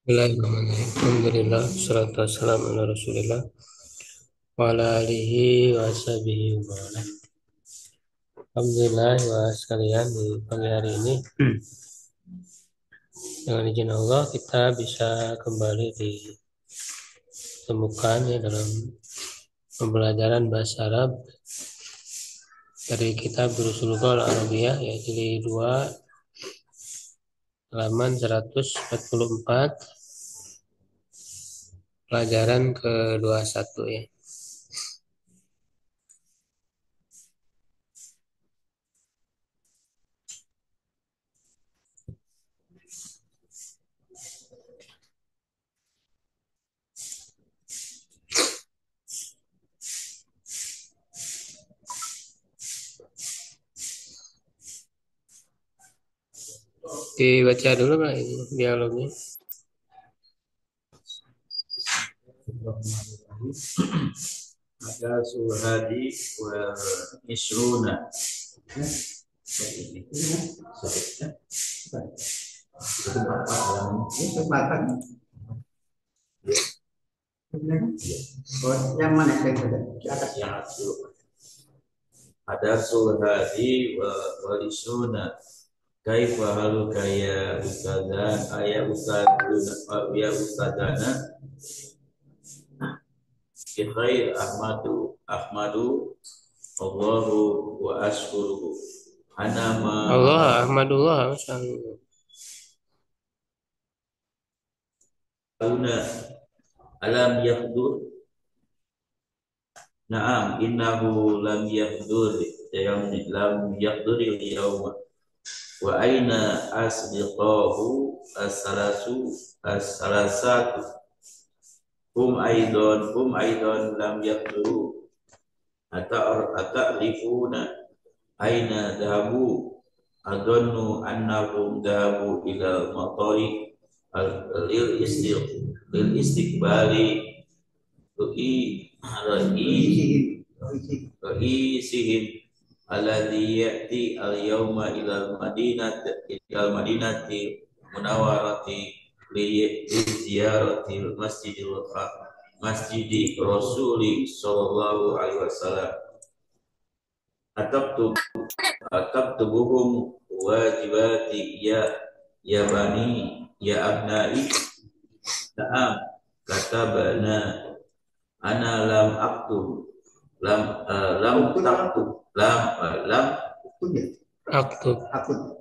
Bismillahirrahmanirrahim. Alhamdulillah, wassalatu wassalamu ala rasulillah wa ala alihi wa sahbihi wa bala. Alhamdulillah wa sekalian di pagi hari ini dengan izin Allah kita bisa kembali ditemukan ya dalam pembelajaran bahasa Arab dari kitab Durusul Lughah Al-Arabiyah yaitu di 2 halaman 144 pelajaran ke-21 ya. Dibaca dulu Pak ini dialognya. Ada suhadi wa isruna. Yang mana di atas yang atas dulu. Ada suhadi wa isruna. Kaifa haluka ya ustadzan ayah ustadzuna ya ustadzana khair Ahmadu Allahu wa ashkuruhu anama Allah Ahmadullah Una alam yahdur. Naam innahu lam yahdur lam yahdur al-yawma wa aina asdiqahu as-salasatu hum aidan lam yahduru ata'rifuna aina dhahabu adonnu annahum dhahabu ila matari lil istiqbali Raisihim alladhi ya'ti al-yawma ilal madinati munawwarati li ziyarati masjidi Rasuli sallallahu alaihi wasallam ataktubuhum wajibati ya bani ya abnai na'am katabana ana lam aktub lam taktub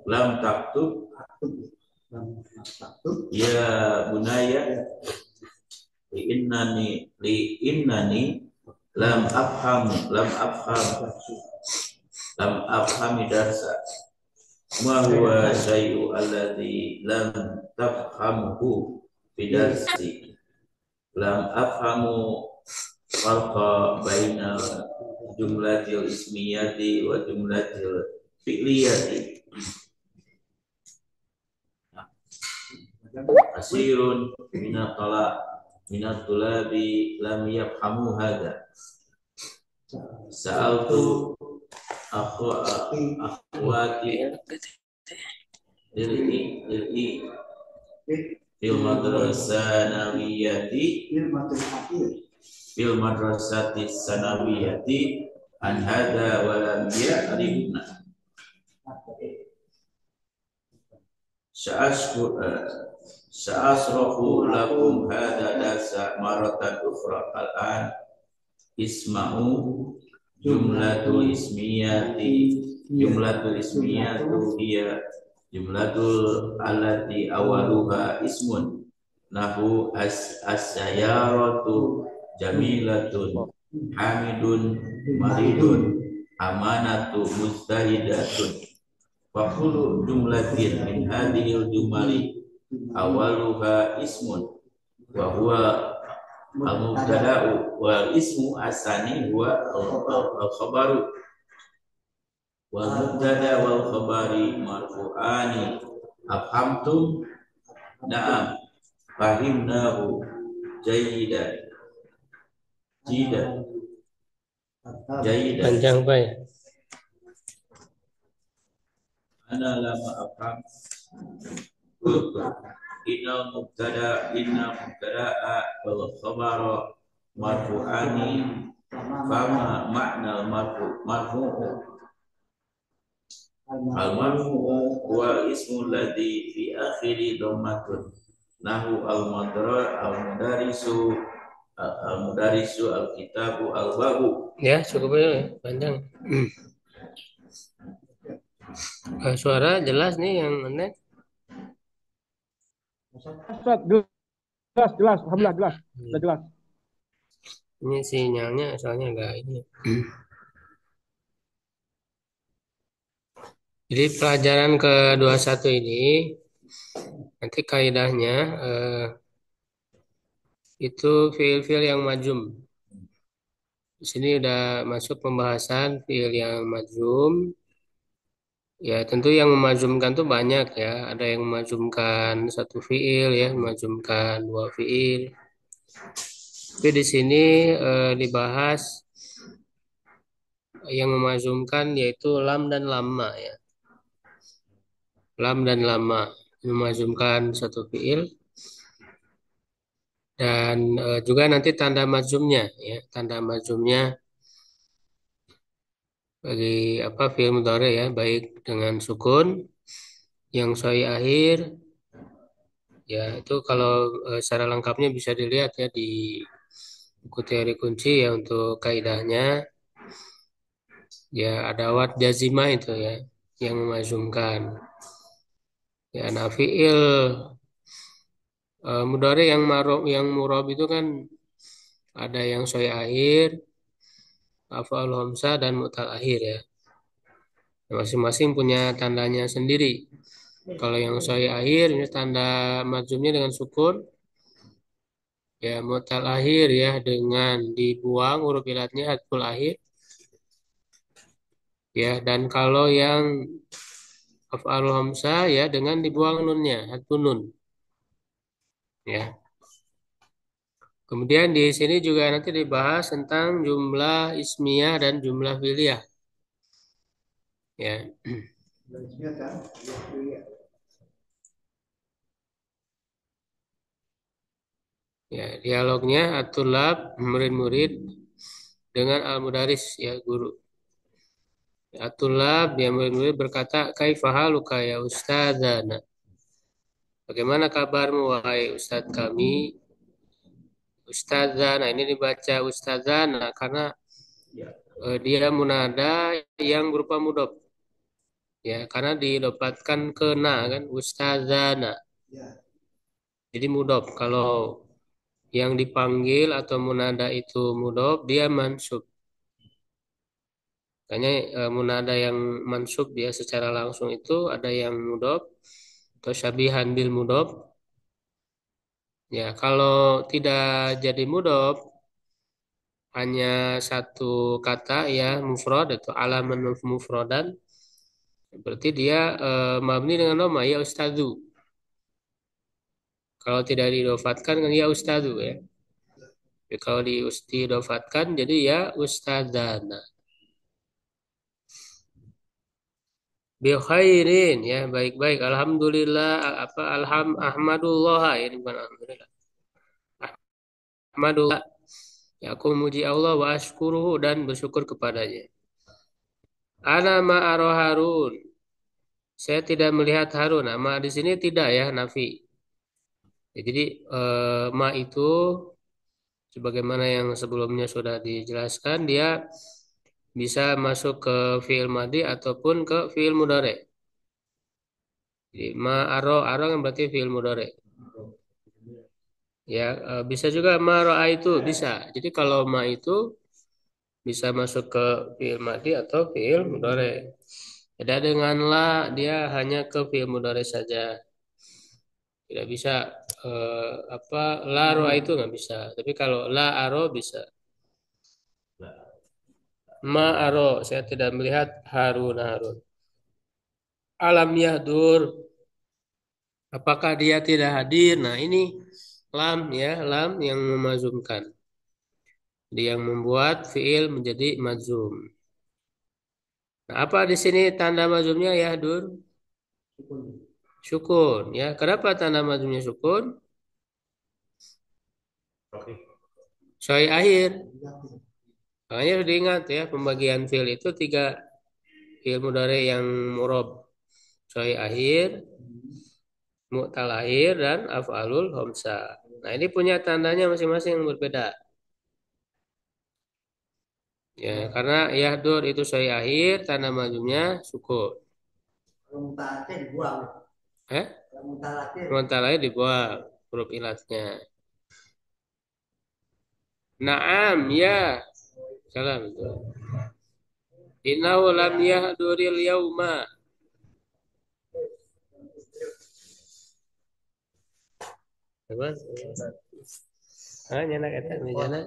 lam taktub ya bunaya li innani lam afham darsa ma huwa syai'u alladhi lam tafhamhu bidarsi lam afhamu farqa baina jumlatil ismiyati wa jumlatil fi'liyati asirun minat tulabi lam yafhamu hadha sa'altu akhwati lil'i fil madrasati sanawiyati an hadha wa lam ya'rifna sa'asrahu lakum hadha dasa maratan ukhra al-an isma'u jumlatul ismiyatu hiya jumlatul allati awaluha ismun nahu as-sayyaratu jamilatun hamidun maridun amanatu mustahidatun wa kullu jumlatin min hadhil jumali awaluha ismun wa huwa al-mubtada'u wal ismu asani huwa al-khabaru wal mubtada wal khabari marfu'ani afhamtum na'am fahimnahu jayidan panjang Pak ya. Ana lama afham innal mubtada'a wal khabara marfu'ani fama ma'nal marfu'u al marfu'u huwa ismu ladzi fi akhiri dhammatun nahu al mudarisu al kitabu al babu. Ya, cukup ya, panjang. Suara jelas nih yang mana? Jelas, jelas, alhamdulillah jelas, sudah jelas. Ini sinyalnya soalnya enggak ini. Jadi pelajaran ke-21 ini nanti kaidahnya itu fiil-fiil yang majum. Di sini udah masuk pembahasan fiil yang majum. Ya tentu yang memajumkan tuh banyak ya. Ada yang memajumkan satu fiil ya, memajumkan dua fiil. Tapi di sini dibahas yang memajumkan yaitu lam dan lama ya. Lam dan lama memajumkan satu fiil dan juga nanti tanda majumnya ya, tanda majumnya bagi apa fiil mudhari ya, baik dengan sukun yang soi akhir ya itu kalau secara lengkapnya bisa dilihat ya di buku teori kunci ya untuk kaidahnya ya ada wat jazimah itu ya yang memajumkan ya nah fiil mudhari yang murab itu kan ada yang soi akhir, afal hamzah dan mu'tal akhir ya. Masing-masing punya tandanya sendiri. Kalau yang soi akhir ini tanda majumnya dengan sukun, ya mu'tal akhir ya dengan dibuang huruf ilatnya hadful akhir. Ya dan kalau yang afal hamzah ya dengan dibuang nunnya hadfun nun. Ya. Kemudian di sini juga nanti dibahas tentang jumlah ismiyah dan jumlah fi'liyah. Ya. Ya, dialognya atulab murid-murid dengan al-mudaris ya guru. Atulab ya murid-murid berkata kaifahaluka ya ustadzana. Bagaimana kabarmu wahai ustadz kami? Ustadzana ini dibaca ustadzana karena dia munada yang berupa mudhof. Ya, karena didapatkan ke na kan ustadzana. Jadi mudhof. Kalau yang dipanggil atau munada itu mudhof, dia mansub. Makanya munada yang mansub dia secara langsung itu ada yang mudhof atau syabihan bil mudhof. Ya, kalau tidak jadi mudhof hanya satu kata ya mufrad atau alaman mufradan berarti dia mabni dengan dhamma ya ustadu. Kalau tidak didofatkan kan ya ustadu ya. Jadi kalau didofatkan jadi ya ustadzana. Bi khairin ya baik-baik alhamdulillah apa ahmadullah ini bukan alhamdulillah. Ahmadullah ya aku memuji Allah wa ashkuruhu dan bersyukur kepadanya. Ana ma'aro Harun. Saya tidak melihat Harun. Nah, ma di sini tidak ya nafi. Ya, jadi ma itu sebagaimana yang sebelumnya sudah dijelaskan dia bisa masuk ke fiil madi ataupun ke fiil mudhari. Jadi ma aro yang berarti fiil mudhari. Ya bisa juga ma itu bisa. Jadi kalau ma itu bisa masuk ke fiil madi atau fiil mudhari. Beda dengan la dia hanya ke fiil mudhari saja. Tidak bisa apa la ro itu nggak bisa. Tapi kalau la aro bisa. Ma aro saya tidak melihat Harun. Alam yahdur apakah dia tidak hadir? Nah ini lam ya lam yang memazumkan. Dia yang membuat fiil menjadi mazum. Nah, apa di sini tanda mazumnya yahdur? Sukun ya. Kenapa tanda majzumnya sukun? Soi akhir. Makanya harus diingat ya, pembagian fiil itu tiga, fiil mudhari yang murob. Soi akhir, mu'tal akhir, dan af'alul khamsah. Nah, ini punya tandanya masing-masing yang berbeda. Ya, karena yahdur itu soi akhir, tanda majzumnya sukun. Kalau mutalaknya dibuang. Eh? Kalau mutalaknya Mu'tal akhir dibuang huruf ilatnya. Naam ya. Salam itu. Innahu lam yahduril yauma. Apa? Ah, nyana kata nyana.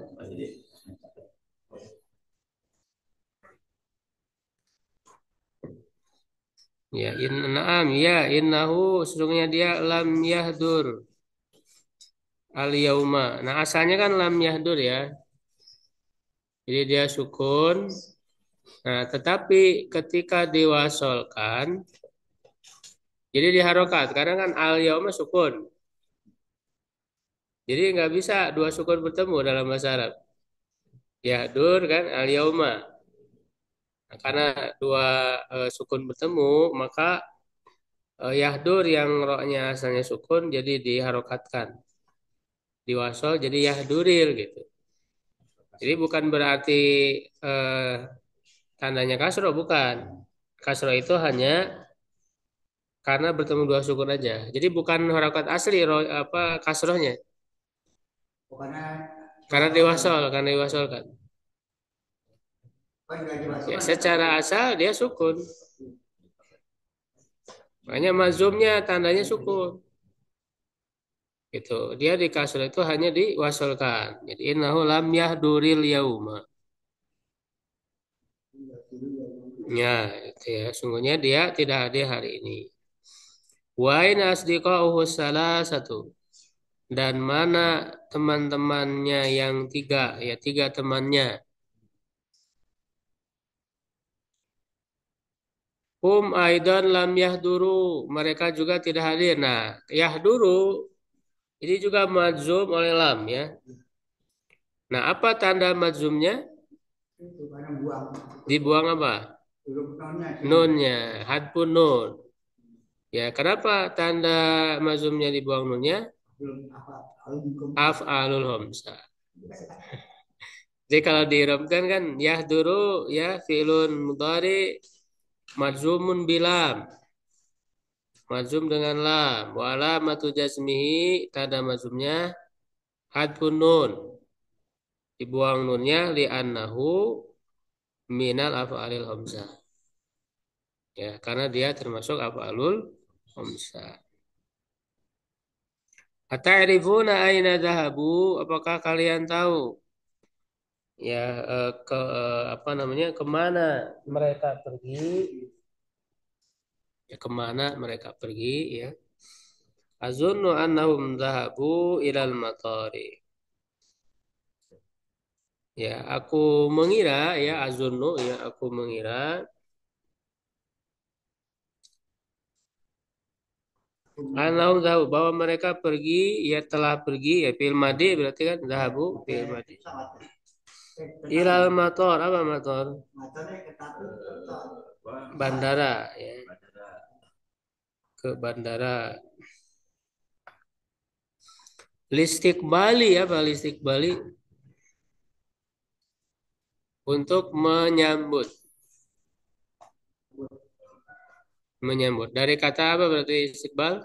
Ya, naam ya, innahu sesungguhnya dia lam yahdur al yauma. Nah, asalnya kan lam yahdur ya. Jadi dia sukun. Nah, tetapi ketika diwasolkan, jadi diharokat. Karena kan al yauma sukun. Jadi nggak bisa dua sukun bertemu dalam bahasa Arab. Yahdur kan al yauma. Nah, karena dua sukun bertemu, maka yahdur yang roknya asalnya sukun jadi diharokatkan. Diwasol jadi yahduril gitu. Jadi bukan berarti eh, tandanya kasro, bukan. Kasro itu hanya karena bertemu dua sukun aja. Jadi bukan harokat asli apa kasrohnya. Karena diwasolkan. Ya, secara asal dia sukun. Makanya mazumnya tandanya sukun. Gitu. Dia di kasro itu hanya diwasolkan. Jadi innahu lam yahduril yauma. Ya, itu ya. Sungguhnya dia tidak hadir hari ini. Wa in asdiqahu satu. Dan mana teman-temannya yang tiga, ya tiga temannya. Aidan lam yahduru, mereka juga tidak hadir. Nah, yahduru ini juga majzum oleh lam ya. Nah, apa tanda majzumnya? Dibuang apa? Nunnya, hadpun nun. Ya, kenapa tanda majzumnya dibuang nunnya? Af'alul khamsah. Jadi kalau diromkan kan yahduru ya fi'lun mudhari majzumun bilam. Majzum dengan lam. Wa alamatu jazmihi tanda majzumnya hadfun nun. Dibuang nunnya li'annahu minal af'alil khamsah. Ya, karena dia termasuk af'alul khamsah. Ata'rifuna aina dhahabu? Apakah kalian tahu ya apa namanya kemana mereka pergi? Ya kemana mereka pergi ya? Azunnu annahum dhahabu ilal matari. Ya, aku mengira ya azunnu ya aku mengira annahum dhahabu bahwa mereka pergi ya telah pergi ya fil madi berarti kan dhahabu fil madi. Ilal mator apa mator? Bandara ya ke bandara. Listik Bali apa listik Bali? Untuk menyambut. Menyambut. Dari kata apa berarti istiqbal?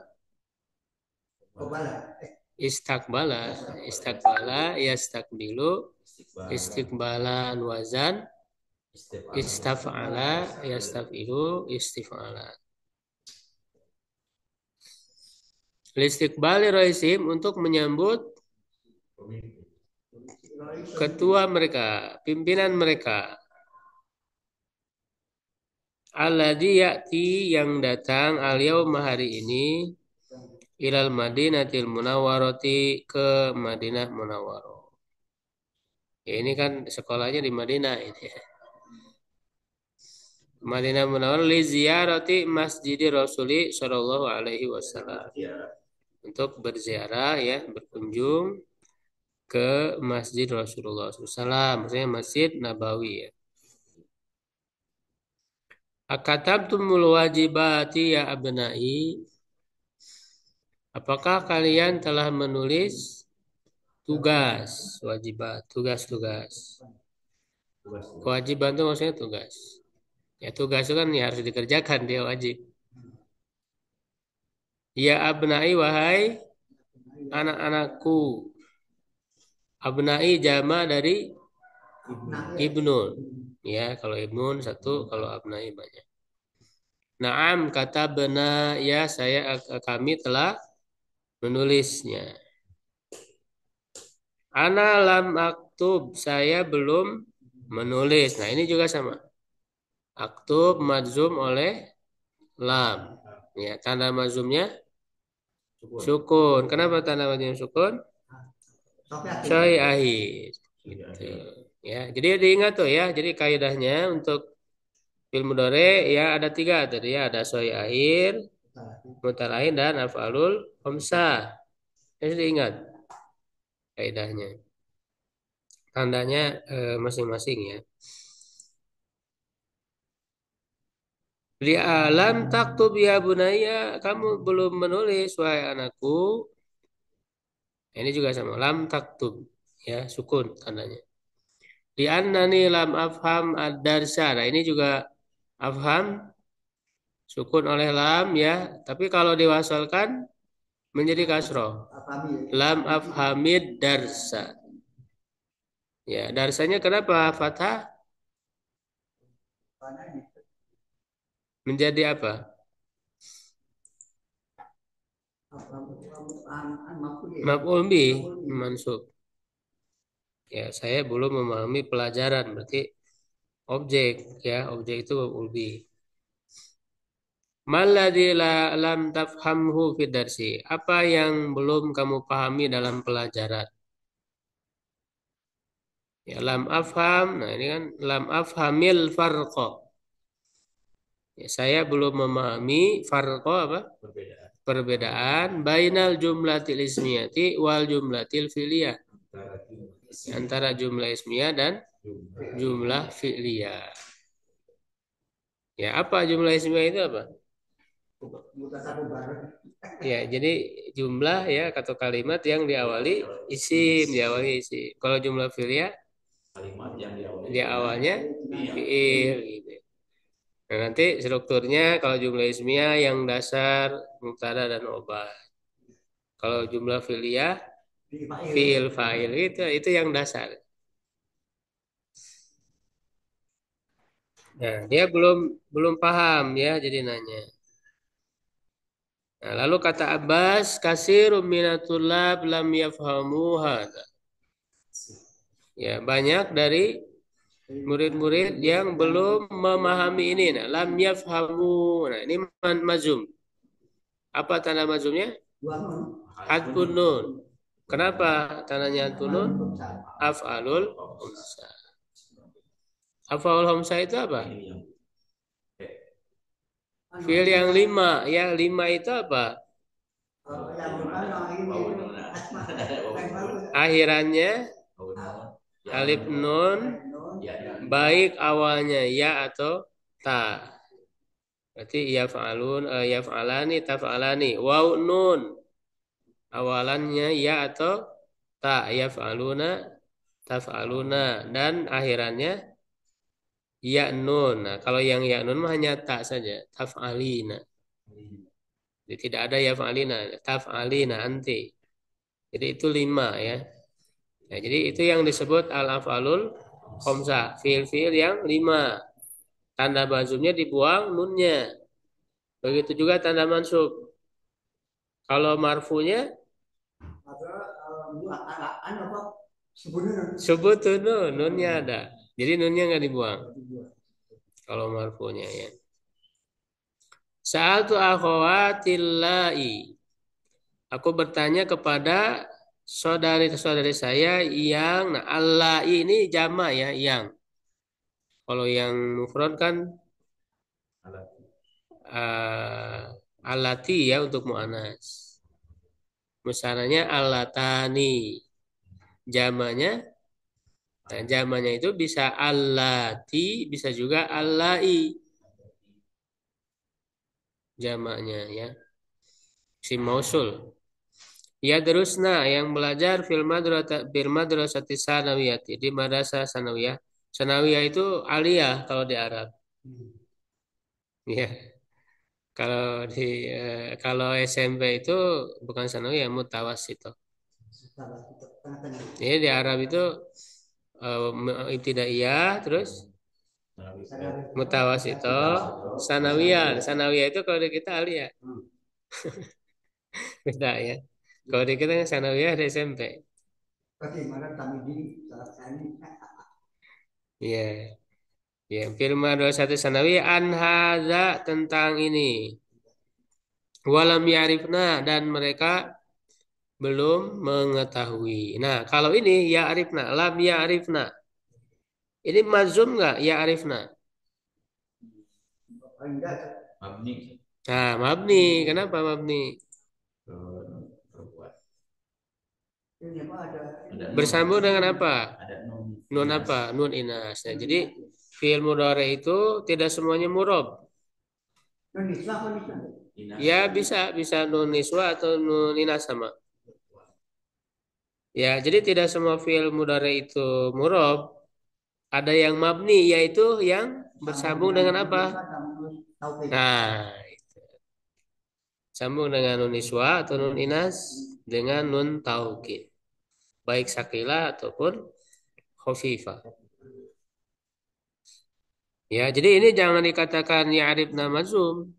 Istakbala. Istakbala, yastakbilu, istiqbalan wazan, istaf'ala, yastafilu, istif'ala. Listiqbali raisim untuk menyambut ketua mereka, pimpinan mereka. Alladzi ya'ti yang datang al-yauma hari ini ilal Madinatil Munawwarati ke Madinah Munawwarah. Ya, ini kan sekolahnya di Madinah ini. Madinah Munawwarah li ziyarati Masjidi Rasuli sallallahu alaihi wasallam. Untuk berziarah ya, berkunjung ke Masjid Rasulullah SAW, maksudnya Masjid Nabawi ya. Akatabtumul wajibati ya abnai. Apakah kalian telah menulis tugas wajibat, tugas-tugas. Kewajiban itu maksudnya tugas. Ya tugas itu kan ya harus dikerjakan, dia wajib. Ya abnai wahai anak-anakku. Abnai jama dari ibnun. Ya kalau ibnun satu, kalau abnai banyak. Naam kata bena ya kami telah menulisnya. Ana lam aktub, saya belum menulis. Nah ini juga sama. Aktub madzum oleh lam. Ya tanda madzumnya sukun. Kenapa tanda madzumnya sukun? Coy akhir. Gitu. Ya jadi diingat tuh ya. Jadi kaidahnya untuk fi'il mudhari ya ada 3 tadi ya, ada soy akhir, mutalain dan af'alul khamsah. Jadi diingat kaidahnya. Tandanya masing-masing ya. Li alam taktub ya bunaya, kamu belum menulis wahai anakku. Ini juga sama lam taktub ya, sukun tandanya. Di annani lam afham ad-darsa. Nah, ini juga afham sukun oleh lam ya, tapi kalau diwasalkan menjadi kasroh. Lam afhamid darsa. Ya, darsanya kenapa fathah? Menjadi apa? Maf'ul bih mansub. Ya, saya belum memahami pelajaran, berarti objek ya, objek itu maf'ul bih. Maladzi lam tafhamhu fi darsi. Apa yang belum kamu pahami dalam pelajaran? Ya, lam afham. Nah, ini kan lam afhamil farqa. Ya, saya belum memahami farqa apa? Perbedaan bainal jumlatil ismiyati wal jumlatil fi'liyah. Antara jumlah ismiyah dan jumlah fi'liyah. Ya, apa jumlah ismiyah itu apa? Ya, jadi jumlah ya atau kalimat yang diawali isim, Kalau jumlah fi'liyah Kalimat yang diawali dia awalnya fi'il gitu. Nah, nanti strukturnya kalau jumlah ismiyah yang dasar mubtada dan khobar. Kalau jumlah fi'liyah fi'il fa'il itu yang dasar. Nah, dia belum paham ya, jadi nanya. Nah, lalu kata Abbas, kasirun minatulab lam yafhamu hadza. Ya, banyak dari murid-murid yang belum memahami ini. Nah, lam yafhamu. Nah, ini mazum. Apa tanda mazumnya? Hadfun nun. Kenapa tandanya hadfun nun? Af'alul khamsah. Af'alul khamsah itu apa? Fi'il yang 5. Ya, 5 itu apa? Akhirannya alif nun, baik awalnya ya atau ta. Berarti yaf'alun, yaf'alani, taf'alani. Waw nun, awalannya ya atau ta. Yaf'aluna, taf'aluna. Dan akhirannya ya nun. Nah, kalau yang ya nun mah hanya ta saja. Taf'alina. Jadi tidak ada yaf'alina. Taf'alina anti. Jadi itu 5 ya. Ya, jadi itu yang disebut al-af'alul khamsah. Fiil-fiil yang 5. Tanda mazumnya dibuang nunnya. Begitu juga tanda mansub. Kalau marfunya subutun nun, nunnya ada. Jadi nunnya nggak dibuang. Kalau marfunya ya. Sa'altu akhawatillahi. Aku bertanya kepada saudari-saudari saya yang Allah ini jama ya yang. Kalau yang mufrad kan uh, alati ya untuk mu'anas. Musananya alatani. Jamanya, nah jamanya itu bisa alati, bisa juga alai. Jamanya ya. Si mausul. Ya terusna yang belajar fil madrasati sanawiyati di madrasah sanawiyah. Sanawiyah itu aliyah kalau di Arab. Ya, kalau di kalau SMP itu bukan sanawiyah mutawasito. Jadi di Arab itu ibtidaiyah terus mutawasito sanawiyah. Sanawiyah itu kalau di kita aliyah. Beda ya. Kalau di kita sanawiyah di SMP. Bagaimana kami di saat ini? Iya. Ya, firman 21 Sanawi an hadza tentang ini. Walam ya'rifna dan mereka belum mengetahui. Nah, kalau ini ya'rifna, lam ya'rifna. Ini mazum nggak ya'rifna? Enggak. Mabni. Nah, mabni. Kenapa mabni? Perbuatan. Ini apa ada? Bersambung dengan apa? Ada nun. Nun apa? Nun inas. Nah, jadi fi'il mudhari itu tidak semuanya murab. Nun Islam, nun Islam. Ya bisa nun niswa atau nun inas sama. Ya, jadi tidak semua fi'il mudhari itu murab. Ada yang mabni yaitu yang bersambung dengan apa? Nah, sambung dengan nun iswa atau nun inas dengan nun taukid. Baik sakila ataupun khafifah. Ya, jadi ini jangan dikatakan ya'rifna mazum.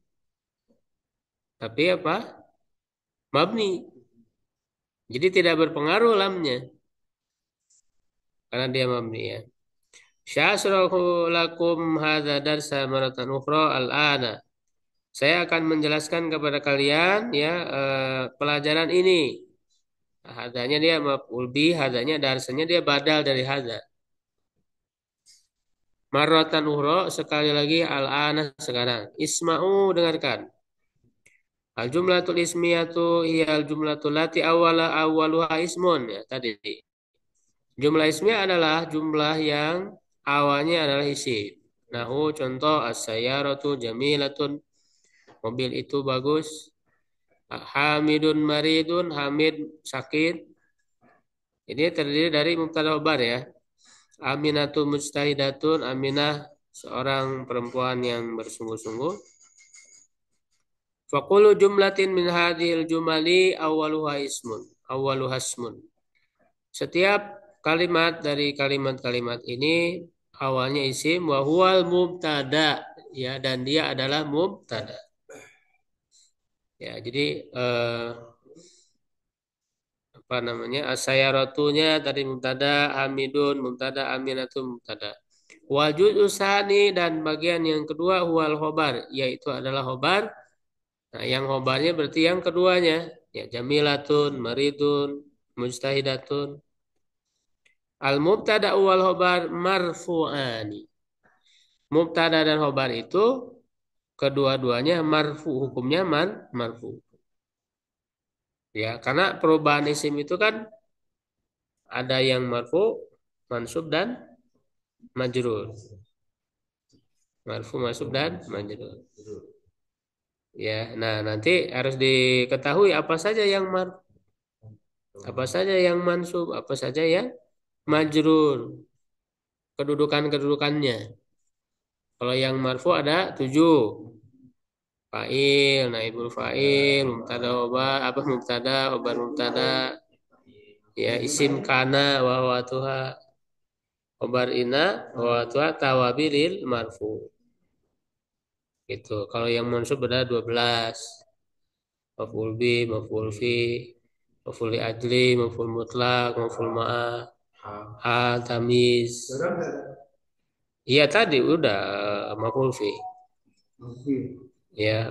Tapi apa? Mabni. Jadi tidak berpengaruh lamnya. Karena dia mabni ya. Syasrahu lakum hadza darsa maratan ukhra al-ana. Saya akan menjelaskan kepada kalian ya pelajaran ini. Hadanya dia maf'ul bi, hadanya darsanya dia badal dari hada. Marratan uhro sekali lagi al-ana sekarang. Isma'u dengarkan. Al jumlatul ismiyatu hiya al jumlatul lati awaluha ismun ya tadi. Jumlah ismiyah adalah jumlah yang awalnya adalah isim. Nahu contoh as-sayyaratu jamilatun. Mobil itu bagus. Hamidun maridun, Hamid sakit. Ini terdiri dari mubtada khobar ya. Aminatu mujtahidatun, Aminah seorang perempuan yang bersungguh-sungguh. Faqulu jumlatin min hadhil jumali awwaluha ismun, awwaluha ismun. Setiap kalimat dari kalimat-kalimat ini awalnya isim wa huwal mubtada ya dan dia adalah mubtada. Ya, jadi apa namanya asayaratunya tadi mubtada hamidun mubtada aminatun mubtada wajud usani dan bagian yang kedua huwal khobar yaitu adalah khobar. Nah yang khobarnya berarti yang keduanya ya jamilatun maridun mujtahidatun al mubtada wal khobar marfu'ani. Mubtada dan khobar itu kedua-duanya marfu hukumnya marfu ya karena perubahan isim itu kan ada yang marfu, mansub dan majrur. Marfu, mansub dan majrur. Ya, nah nanti harus diketahui apa saja yang marfu, apa saja yang mansub, apa saja yang majrur. Kedudukan-kedudukannya. Kalau yang marfu ada 7. Fa'il, naibul fa'il, mubtada khobar, apa mubtada, khobar mubtada, ya isim kana wa watuha khobar ina wa watuha tawabiril marfu. Gitu. Kalau yang mansub ada 12. Maf'ul bi, maf'ul fi, maf'ul li ajli, maf'ul mutlak, maf'ul ma'ah, hal, tamiz. Iya tadi udah maf'ul fi. Ya,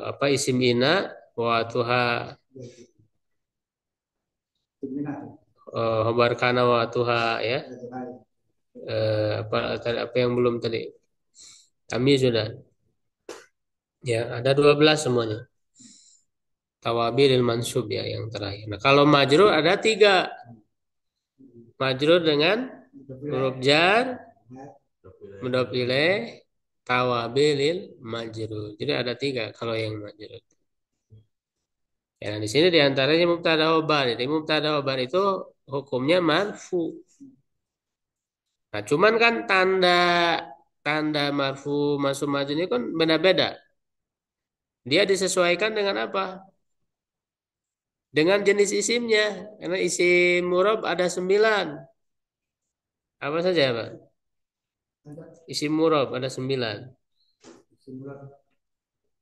apa isim ina wa tuha khabar kana wa tuha ya. Apa yang belum tadi? Tamiz sudah. Ya, ada 12 semuanya. Tawabilil mansub ya yang terakhir. Nah, kalau majrur ada tiga. Majrur dengan huruf jar, mudhof ilaih, tawabilil majrur. Jadi ada tiga kalau yang majrur. Ya, nah di sini diantaranya mubtada khobar. Jadi mubtada khobar itu hukumnya marfu. Nah, cuman kan tanda tanda marfu masuk majrur ini kan beda-beda. Dia disesuaikan dengan apa? Dengan jenis isimnya. Karena isim murab ada 9. Apa saja, Pak? Isim murab ada 9.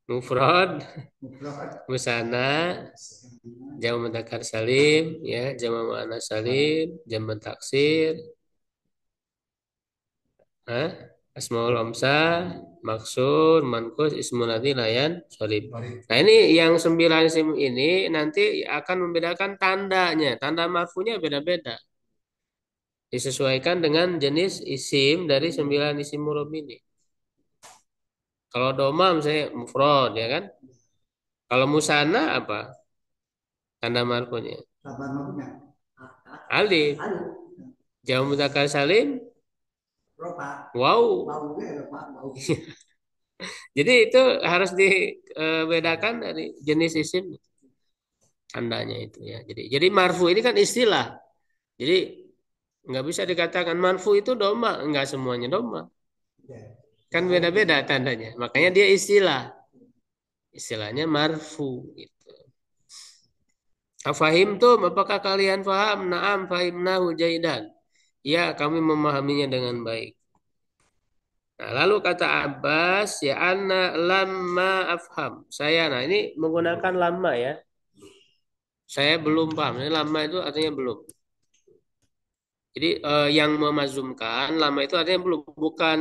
Mufrad, musanna, jamak mudzakkar salim, ya, jamak muannats salim, jamak taksir, ah, asmaul hamzah, maksur, manqus, ismun nadhi, layan, sholib. Nah, ini yang 9 isim ini nanti akan membedakan tandanya. Tanda marfunya beda-beda. Disesuaikan dengan jenis isim dari 9 isim murab ini. Kalau domam saya mufrad ya kan. Kalau musanna apa? Tanda marfunya. Alif. Jamak mudzakkar salim. Wow. Jadi itu harus dibedakan dari jenis isim tandanya itu ya. Jadi marfu ini kan istilah. Jadi nggak bisa dikatakan marfu itu doma, nggak semuanya doma. Kan beda-beda tandanya. Makanya dia istilah. Istilahnya marfu gitu. Afahim tuh, apakah kalian paham? Naam fahimnahu jaidan. Ya, kami memahaminya dengan baik. Nah, lalu kata Abbas, ya anna lamma afham. Saya, nah ini menggunakan lamma ya. Saya belum paham. Ini lamma itu artinya belum. Jadi yang memazumkan lama itu artinya belum, bukan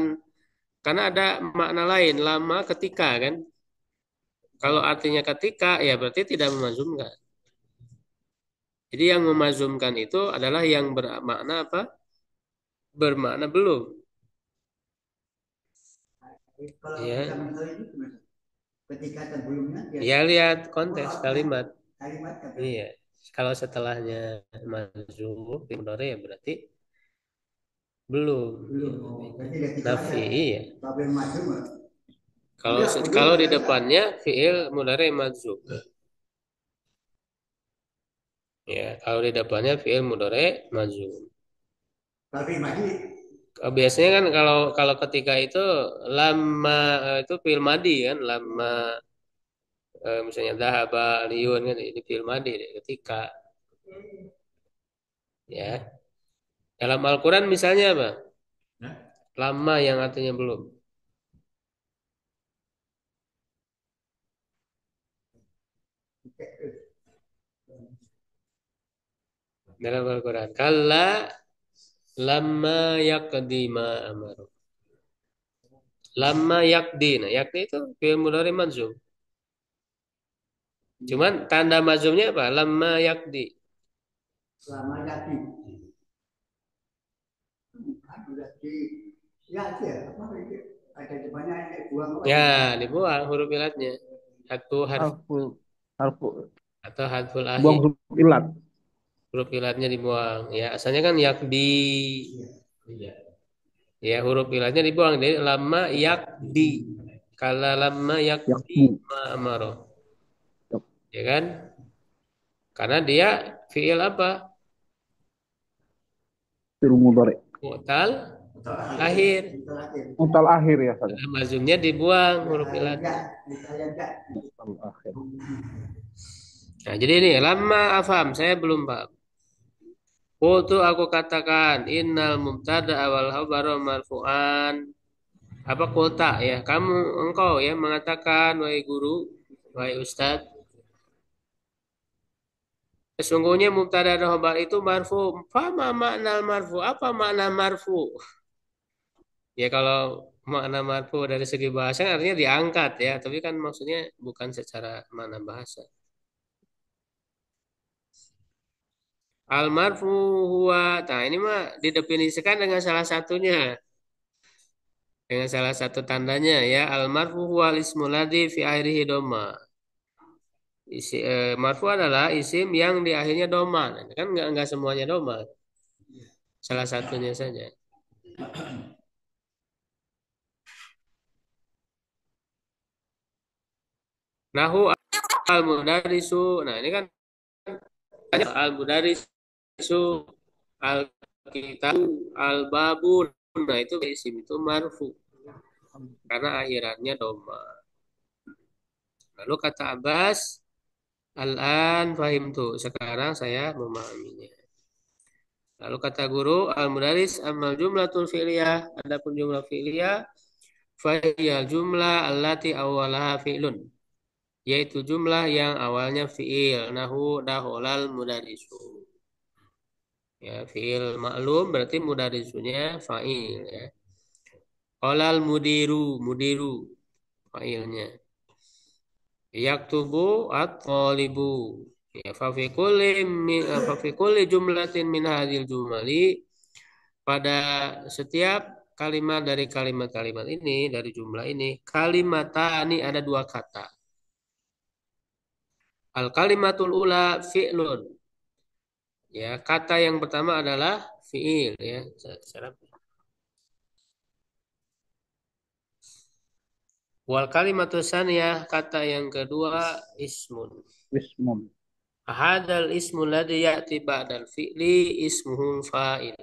karena ada makna lain. Lama ketika kan. Kalau artinya ketika, ya berarti tidak memazumkan. Jadi yang memazumkan itu adalah yang bermakna apa? Bermakna belum. Kalau Ya, kita mencari itu gimana? Ketika sebelumnya dia ya lihat konteks oh, kalimat. kalimat kata Iya. Kalau setelahnya mazum di mudhari ya berarti belum. belum. Oh, berarti dia gitu aja. Nafi iya. Babel maju mah. Kalau Iya, belum kalau di ada enggak. depannya fiil mudhari mazum. Ya, kalau di depannya fiil mudhari mazum. Babel maju Biasanya kan kalau kalau ketika itu lama itu fiil madi kan, lama misalnya dhahaba liun kan ini fiil madi ketika ya. Dalam Al-Qur'an misalnya apa? Lama yang artinya belum. Dalam Al-Qur'an. Kalla lama yakdima amaru. Lama yakdi. Nah, yakdi itu fi'il mudhari manzum. Cuman tanda mazumnya apa? Lama yakdi. selama jadi. Kan udah di ya aja apa itu ada depannya ini buang apa Ya, ini? dibuang huruf ilatnya. Satu harf Harfu, harfu, atau harful buang akhir. huruf ilat. Huruf ilatnya dibuang. Ya, asalnya kan yakdi. Iya. Ya, huruf ilatnya dibuang. Jadi lama yakdi. Kala lama yakdi Yakbu. ma amaro. Yak- Ya kan? Karena dia fiil apa? Fi'il mudhari. Mu'tal akhir. Mutal akhir ya saya. Mazumnya dibuang huruf Ya ilatnya. enggak, saya enggak. Mutal akhir. Nah, jadi ini lama afham, saya belum paham. Qultu aku katakan innal mubtada awal khabar marfu'an. Apa kota ya? Kamu engkau ya mengatakan wahai guru, wahai ustaz, sesungguhnya mubtada dan khabar itu marfu. Fama makna marfu? Apa makna marfu? Ya kalau makna marfu dari segi bahasa artinya diangkat ya, tapi kan maksudnya bukan secara makna bahasa. Al marfu huwa. Nah, ini mah didefinisikan dengan salah satunya. Dengan salah satu tandanya ya al-marfu wal ismul ladzi fi akhirihi dhamma. Marfu adalah isim yang di akhirnya doma. Nah, kan nggak semuanya doma. Salah satunya saja. Nahu al-mudarisu. Nah, ini kan al-mudarisu, al-kitabu, al-babun. Nah, itu isim itu marfu karena akhirannya doma. Lalu kata Abbas, al-an fahimtu. Sekarang saya memahaminya. Lalu kata guru, al-mudaris amal jumlatul fi'liyah. Adapun jumlah fi'liyah, fahiyal jumlah allati awalaha fi'lun. Yaitu jumlah yang awalnya fi'il. Nahu daholal mudarisu. Ya, fi'il maklum berarti mudarisunya fa'il ya. Qolal mudiru, mudiru fa'ilnya. Yaktubu at-talibu. Ya, fa fi kulli jumlatin min hadhil jumali, pada setiap kalimat dari kalimat-kalimat ini, dari jumlah ini, kalimatani ada dua kata. Al kalimatul ula fi'lun. Ya, kata yang pertama adalah fi'il ya. Wal kalimatus saniyah, kata yang kedua ismun. Ismun. Hadal ismu ladzi ya'ti ba'dal fi'li ismuhu fa'il.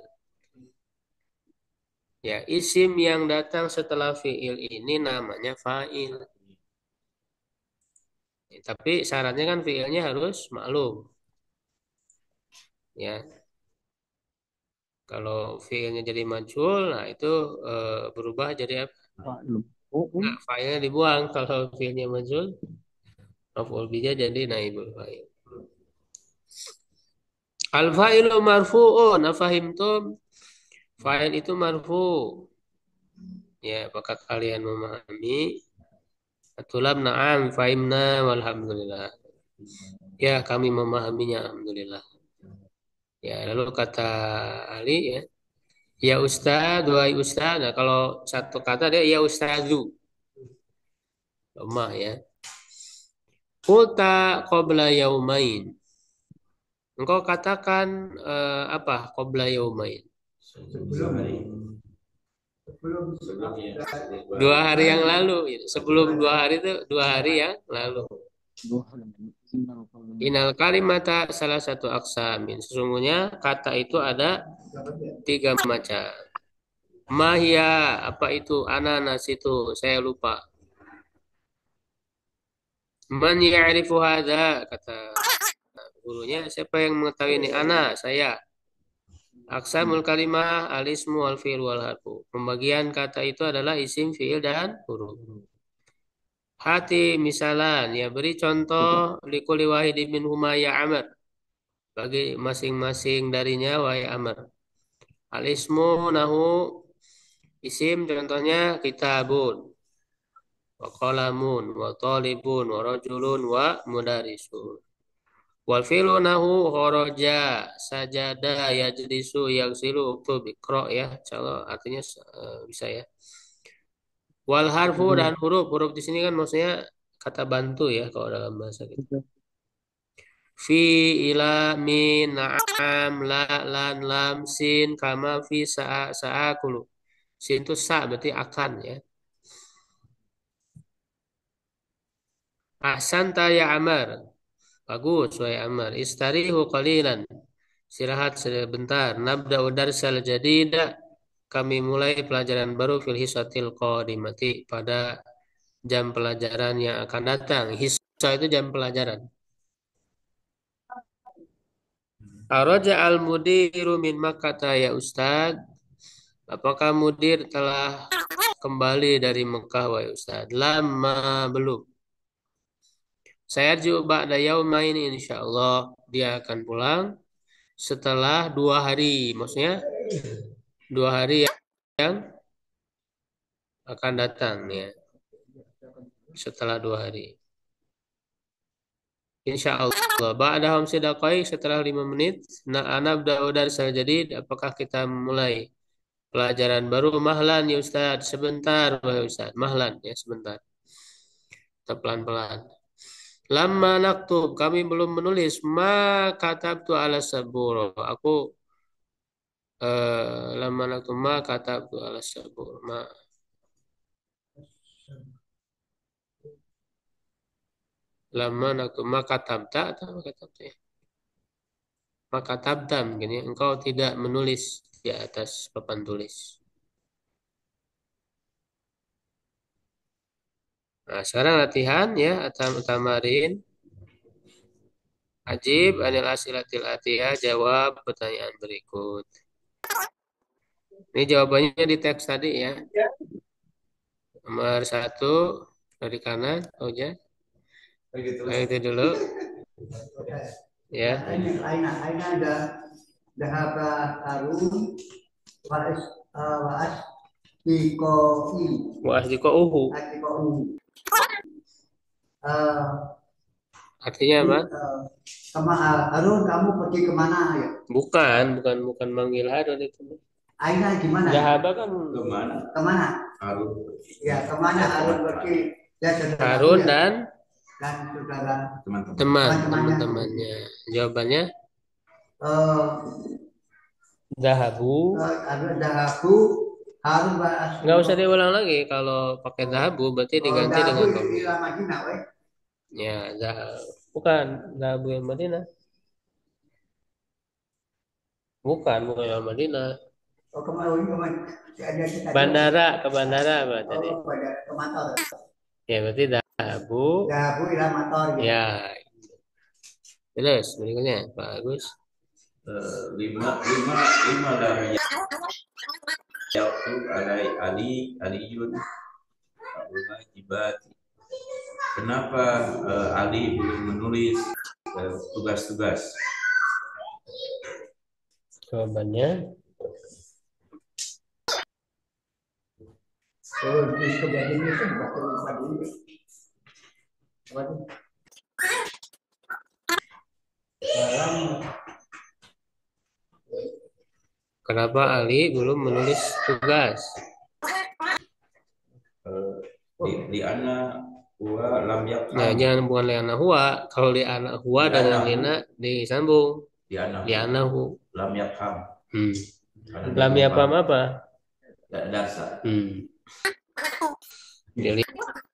Ya, isim yang datang setelah fi'il ini namanya fa'il. Ya, tapi syaratnya kan fi'ilnya harus maklum. Ya, kalau fi'ilnya jadi majhul, nah itu berubah jadi apa? Fa'ilun. Oh, Enggak, fa'ilnya dibuang. Kalau fi'ilnya majhul, maf'ul bihi jadi naibul fa'il. Al fa'ilu marfu'un, afahimtum? Fa'il itu marfu. Ya, apakah kalian memahami? Atulam na'am fahimna walhamdulillah. Ya, kami memahaminya alhamdulillah. Ya, lalu kata Ali ya, ya Ustaz, wahai Ustaz. Nah, kalau satu kata dia ya Ustazu. Lemah ya. Qulta qabla yaumain. Engkau katakan apa qabla yaumain? Dua hari yang lalu. Sebelum 2 hari itu 2 hari yang lalu. Inal kalimata salah satu aksamin. Sesungguhnya kata itu ada 3 macam. Mahia, apa itu? Ananas itu, saya lupa. Man ya'rifu hadza, kata gurunya, siapa yang mengetahui ini? Ana, saya. Aksamul kalimah alismu wal fi'il wal harfu. Pembagian kata itu adalah isim, fi'il dan huruf. Hati misalan, ya beri contoh likulli wahidin minhuma ya Amr. Bagi masing-masing darinya wahai Amr. Alismu nahu, isim contohnya kitabun, wa qalamun, wa talibun, wa rajulun, wa mudarisun. Wal fi'lu nahu kharaja, sajada, yajlisu, yaghsilu, uktub, iqra ya. Insyaallah artinya bisa ya. Wal harfu dan huruf. Huruf di sini kan maksudnya kata bantu ya kalau dalam bahasa kita. Fi, ila, min, na'am, la, lan, lam, sin, kama, fi, sa'a, sa'akulu. Sin itu sa berarti akan ya. Ahsanta ya Amar. Bagus wahai Amar. Istarihu qalilan. Istirahat sebentar. Nabda'u darsal jadida. Kami mulai pelajaran baru fil hisatil qadimati, pada jam pelajaran yang akan datang. Hisa itu jam pelajaran. Araja al-mudiru min Makkah ya Ustad. Apakah mudir telah kembali dari Mekah wahai Ustad? Lama belum. Saya juga ba'da yaumain insyaallah, dia akan pulang setelah 2 hari. Maksudnya 2 hari yang akan datang ya. Setelah 2 hari. Insya Allah. Ba'dahum sidaqai, setelah 5 menit. Na'anab da'udar jadi apakah kita mulai pelajaran baru. Mahlan ya Ustaz, sebentar wahai Ustaz. Mahlan ya sebentar. Kita pelan-pelan. Lama naktub, kami belum menulis. Ma katabtu ala sabur. Aku lama naktub ma katabtu ala sabur. Lama naktub ma katabta atau ma katabta ya? Maka tabdam gini, engkau tidak menulis di atas papan tulis. Nah, sekarang latihan ya, tamarin. Ajib anil asilatil atiyah, jawab pertanyaan berikut. Ini jawabannya di teks tadi ya. Nomor 1 dari kanan, aja. Itu dulu. Ya. Aina ada dahaba arun waas dikoi. Waas dikouhu. Artinya apa? Harun, kamu pergi kemana ya? Bukan manggil Harun itu. Aina gimana? Dahaba kan Kemana? Kemana? Harun. Ya, kemana Harun pergi? Ya, Harun dan saudara teman-temannya. Jawabannya dahabu. dahabu Harun Nggak usah diulang lagi. Kalau pakai dahabu berarti diganti dengan dhamir. Ya, bukan dahabu yang Madinah. Bukan yang Madinah. Bandara, ke bandara apa tadi? Ya, berarti dahabu. Dahabu ila motor. Ya. Terus berikutnya Pak Agus. Lima dari Yakub Aliyun Wajibati. Kenapa Ali belum menulis tugas-tugas? Jawabannya kenapa Ali belum menulis tugas? Di ana huwa lam yakam. Nah, jangan bukan li anak huwa. Kalau li anak huwa dengan lina disambung. Di anahu. Lam yakam. Lam yapam apa? Dasar. Jadi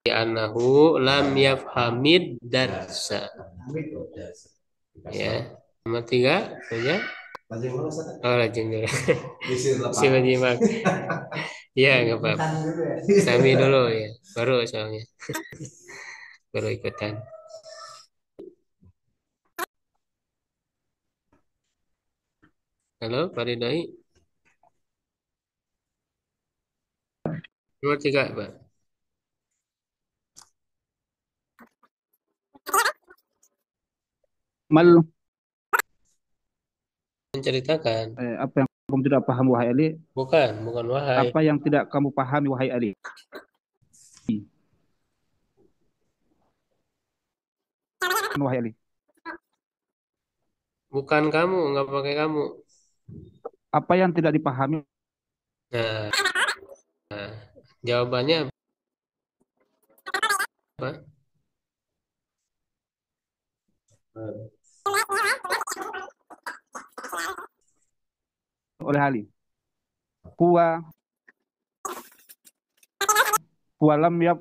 anahu lam yafhamid darsa. Ya. Nomor 3 saja. Oh, lajeng dulu. Si menyimak. Ya, nggak apa-apa. Sami dulu ya. Baru soalnya. Baru ikutan. Halo, Pak Ridhoi. Nomor 3, Pak. Menceritakan. Apa yang kamu tidak paham wahai Ali? Bukan wahai. Apa yang tidak kamu pahami wahai Ali? Wahai Ali. Bukan kamu, nggak pakai kamu. Apa yang tidak dipahami? Nah, jawabannya apa? Oleh Ali. Walam yap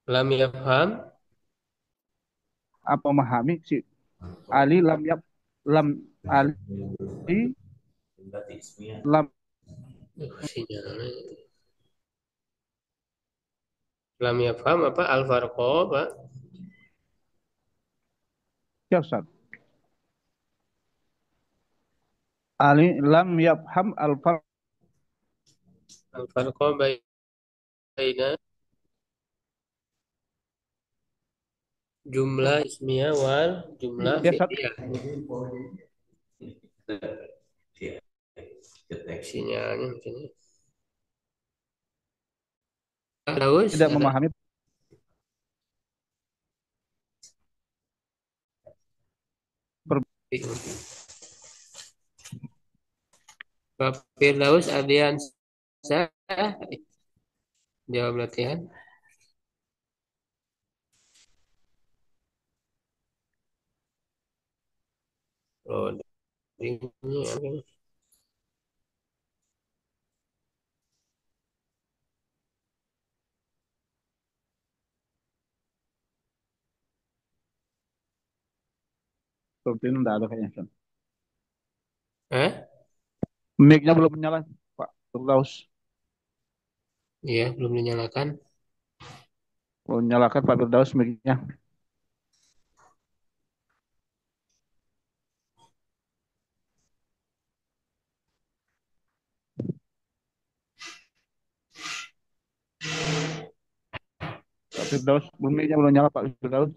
Lam yafham. apa memahami si Ali lam Ali lam Lam yafham apa? Al-farqo, Pak? ya Ustaz. Ali lam yafham Al-farqo baina jumlah ismiyah wal jumlah Ya, Ustaz. fi'liyah. Sinyalnya mungkin. Terus tidak memahami Pak Firdaus Ardiansyah jawab latihan. Oh, ini. Seperti ini enggak ada kayaknya, Ustaz. Eh? Mic-nya belum nyala, Pak Firdaus. Iya, belum dinyalakan. Mau nyalakan Pak Firdaus mic-nya. Pak Firdaus, mic-nya belum nyala Pak Firdaus.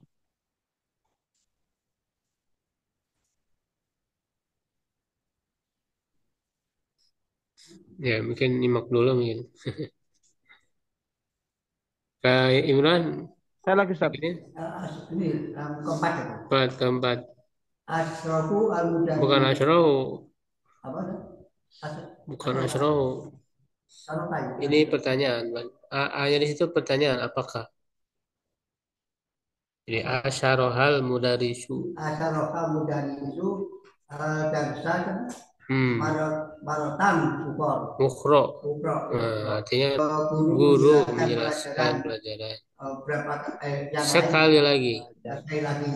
Ya, mungkin nyimak dulu mungkin. Kak Imran, Saya lagi, Ustaz. ini Ini keempat ya. keempat. Asrofu Bukan al-Mudani. Asrohu, Apa? bukan Asrohu. Ini pertanyaan, Bang. A-nya di situ pertanyaan, apakah? Jadi asyarohal mudarisu. Asrofu Mudani itu darsa Hmm, marotan ukor. mukro. Ukro. Artinya Guru guru menjelaskan menjelaskan pelajaran pelajaran. berapa yang Sekali lain lagi. sekali lagi.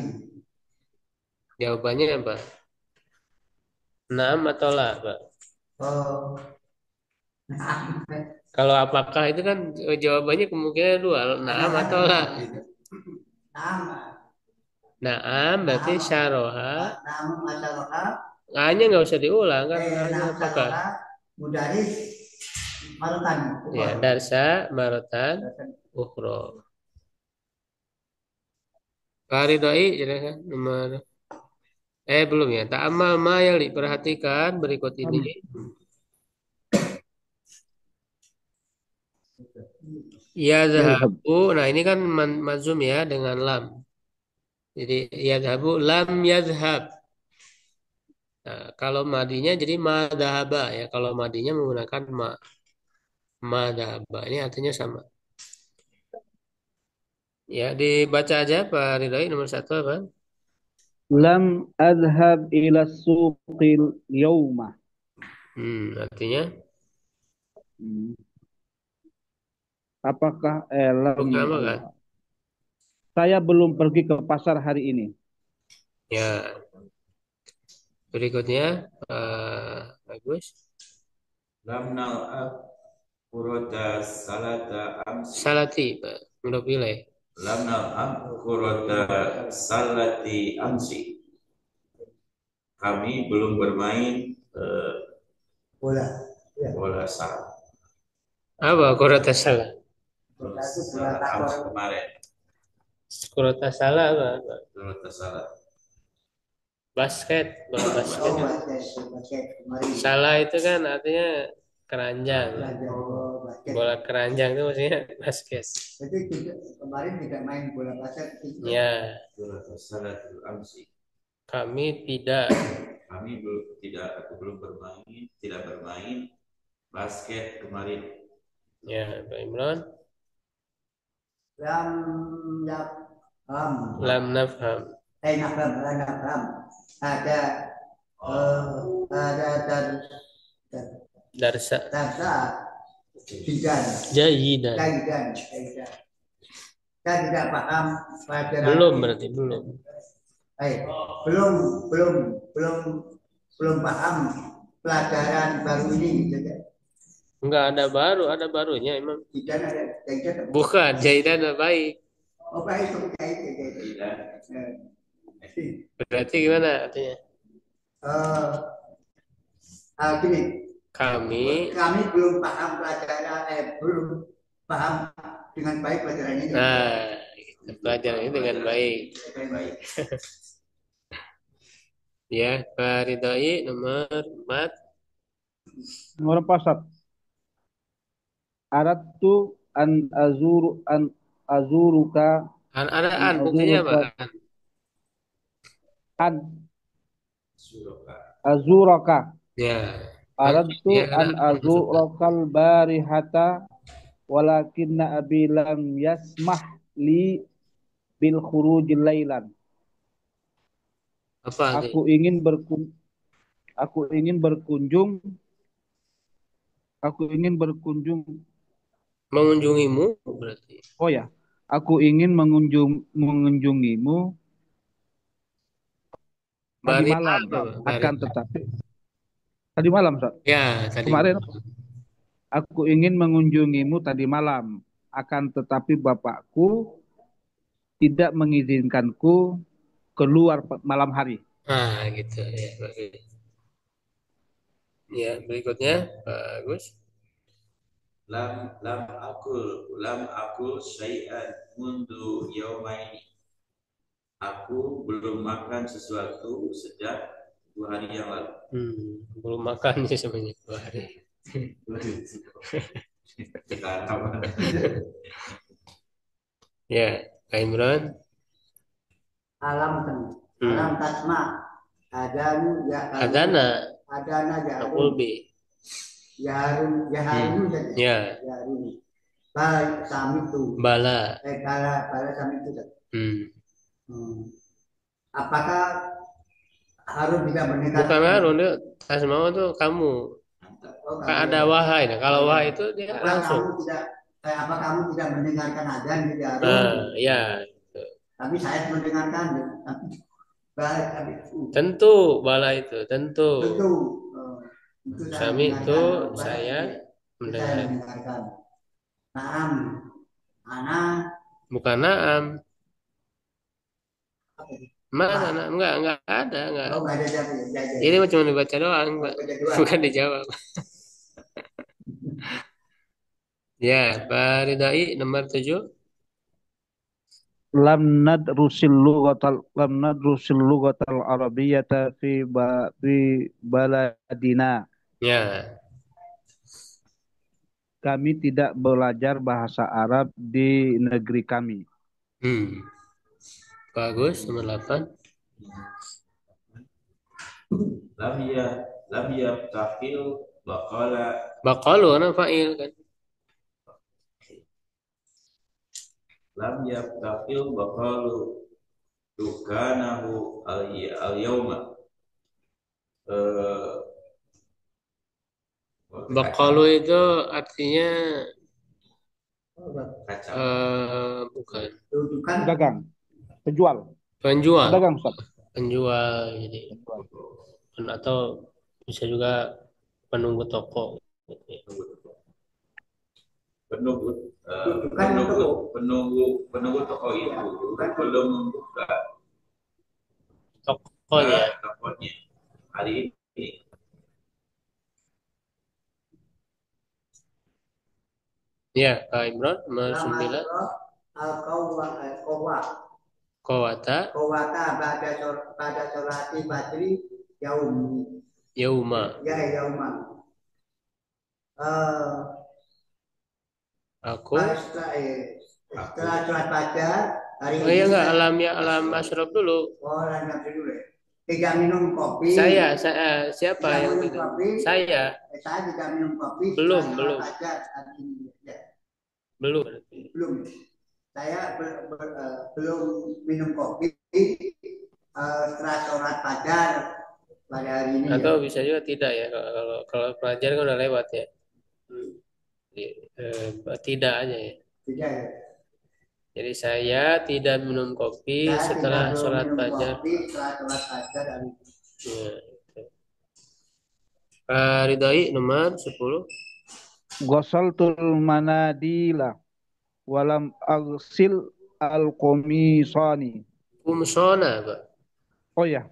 Jawabannya apa? Naam atau la, Pak? Oh, Kalau apakah itu kan jawabannya kemungkinan dua, naam atau la. nama Naam berarti syaroha. nama masyarakat A-nya nggak usah diulang kan, A-nya nama apakah? masyarakat mudaris marotan Ya, ukor. darsa marotan ukhro. Karidoi, jadi kan nomor belum ya. Ta'amal ma yali, perhatikan berikut ini. Yadhabu. Nah, ini kan mazum ya dengan lam. Jadi yadhabu lam yadhab. Nah, kalau madinya jadi madhaba ya. Kalau madinya menggunakan madhaba. Ini artinya sama. Ya, dibaca aja Pak Ridhoi nomor satu apa? Lam adhab ila suqil yawma. Artinya Hmm. Apakah lam bukan apa kan? adhab? Saya belum pergi ke pasar hari ini. Ya, berikutnya bagus. Lam nal'ab kurota salata amsi. Salati, Pak. Udah pilih. Lam nal'ab kurota salati amsi. Kami belum bermain Bola. Ya. bola salah. Apa kurata salah? Kemarin. Kurata salah apa? Kurota salah. Basket, bola basket. Oh, basket kemarin. Salah itu kan artinya keranjang. Oh, basket. Bola keranjang itu maksudnya basket. Jadi kemarin tidak main bola basket. Ya, Kurota salah amsi. kami tidak. Kami belum bermain, tidak bermain basket kemarin. Ya, Pak Imran. Lam ya Lam nafham. nafam ada ada Darsa. darsa bidan Jayidan. jayidan jayidan. Saya tidak paham pelajaran Belum ini. berarti belum. Belum belum belum belum paham pelajaran baru ini gitu ya. Enggak ada baru, ada barunya emang. Jayidan ada jayidan. Bukan, jayidan baik. Oh baik, jayidan. Berarti gimana artinya? Gini, Kami belum paham pelajaran, belum paham dengan baik pelajaran ini. nah, kita pelajaran ini dengan baik. Baik. Ya, Pak Ridhoi nomor 4. Nomor 4, Ustaz. Aratu an azuruka Ada an buktinya azuruka apa? an Suroka. azuraka. Ya, Aradtu Ya an karena maksudnya. azurokal barihata walakinna abi lam yasmah li bil khurujil lailan. Apa Aku artinya? ingin berkun aku ingin berkunjung aku ingin berkunjung Mengunjungimu berarti. oh ya, aku ingin mengunjungimu tadi Bari malam. apa? Bari. Akan tetapi tadi malam, Ustaz. Ya, tadi Kemarin malam. aku ingin mengunjungimu tadi malam. Akan tetapi bapakku tidak mengizinkanku keluar malam hari. Ah, gitu ya. Bagus. Ya, berikutnya bagus. lam lam akul syai'an mundu yaumaini. Aku belum makan sesuatu sejak 2 hari yang lalu. Belum makan sih sebanyak 2 hari. Sekarang Ya, Kak Imran. Alam kan. Alam Hmm. tasma. Adanu ya Adana, adana ya Aqul B. ya harun saja. Ya, Ya harun. Baik sami itu. Bala. Bala sami itu. Hmm. Hmm. Apakah Harun tidak Bukan mendengarkan? Harun, dia Asma'u itu kamu. Oh, Kan kamu ada ya. wahai. Nah, Oh, kalau ya. wahai itu dia Apa langsung. kamu tidak apa kamu tidak mendengarkan azan di Harun? Nah, ya. Tapi saya mendengarkan. Tapi baik tapi itu Tentu Bala itu, tentu. tentu itu saya Sami itu mendengarkan. Oh, baik saya itu saya mendengar. mendengarkan. Naam, ana Bukan Naam. apa itu? Mana? Apa? Enggak ada, enggak. Oh, nggak ada jawab ya. Ini cuma dibaca doang, Oh, Pak. beda dua. Bukan dijawab. Ya, Faridai nomor 7. Lam nadrusil lughatal arabiyyata fi baladina. Ya. Kami tidak belajar bahasa Arab di negeri kami. Hmm. Bagus, nomor 8. lam ya lam ya tafil baqala Baqalu kan fa'il kan. lam ya tafil baqalu dukanahu al yauma. eh Baqalu itu artinya kacang. bukan Rujukan Pedagang, penjual, penjual, pedagang, Ustaz. penjual jadi Penjual. atau bisa juga penunggu toko gitu ya. penunggu rujukan untuk penunggu toko itu belum membuka Tokonya. tokonya hari ini. Ya, Kak Imran nomor lama 9. surah al-qawwa Kowata qawwata pada sholati badri yaumi Yauma. ya yauma eh Aku. setelah sholat fajar hari Oh iya ini enggak, saya alam ya alam asyraf dulu. lanjut dulu ya. Tidak minum kopi. Saya siapa Tidak yang minum tidak? kopi. Saya Saya tidak minum kopi belum, setelah sholat belum. fajar hari ini. Ya, Belum. belum. Saya belum minum kopi setelah sholat fajar pada hari ini ya. Atau bisa juga tidak ya kalau pelajaran kan udah lewat ya. Jadi, tidak aja ya. Tidak ya. Jadi saya tidak minum kopi Saya tidak setelah belum sholat minum fajar. kopi setelah sholat fajar hari ini. Ya, gitu. Ridhoi nomor 10. Ghasaltul manadila walam agsil al-qamisani. Kumsona, Pak. Oh ya,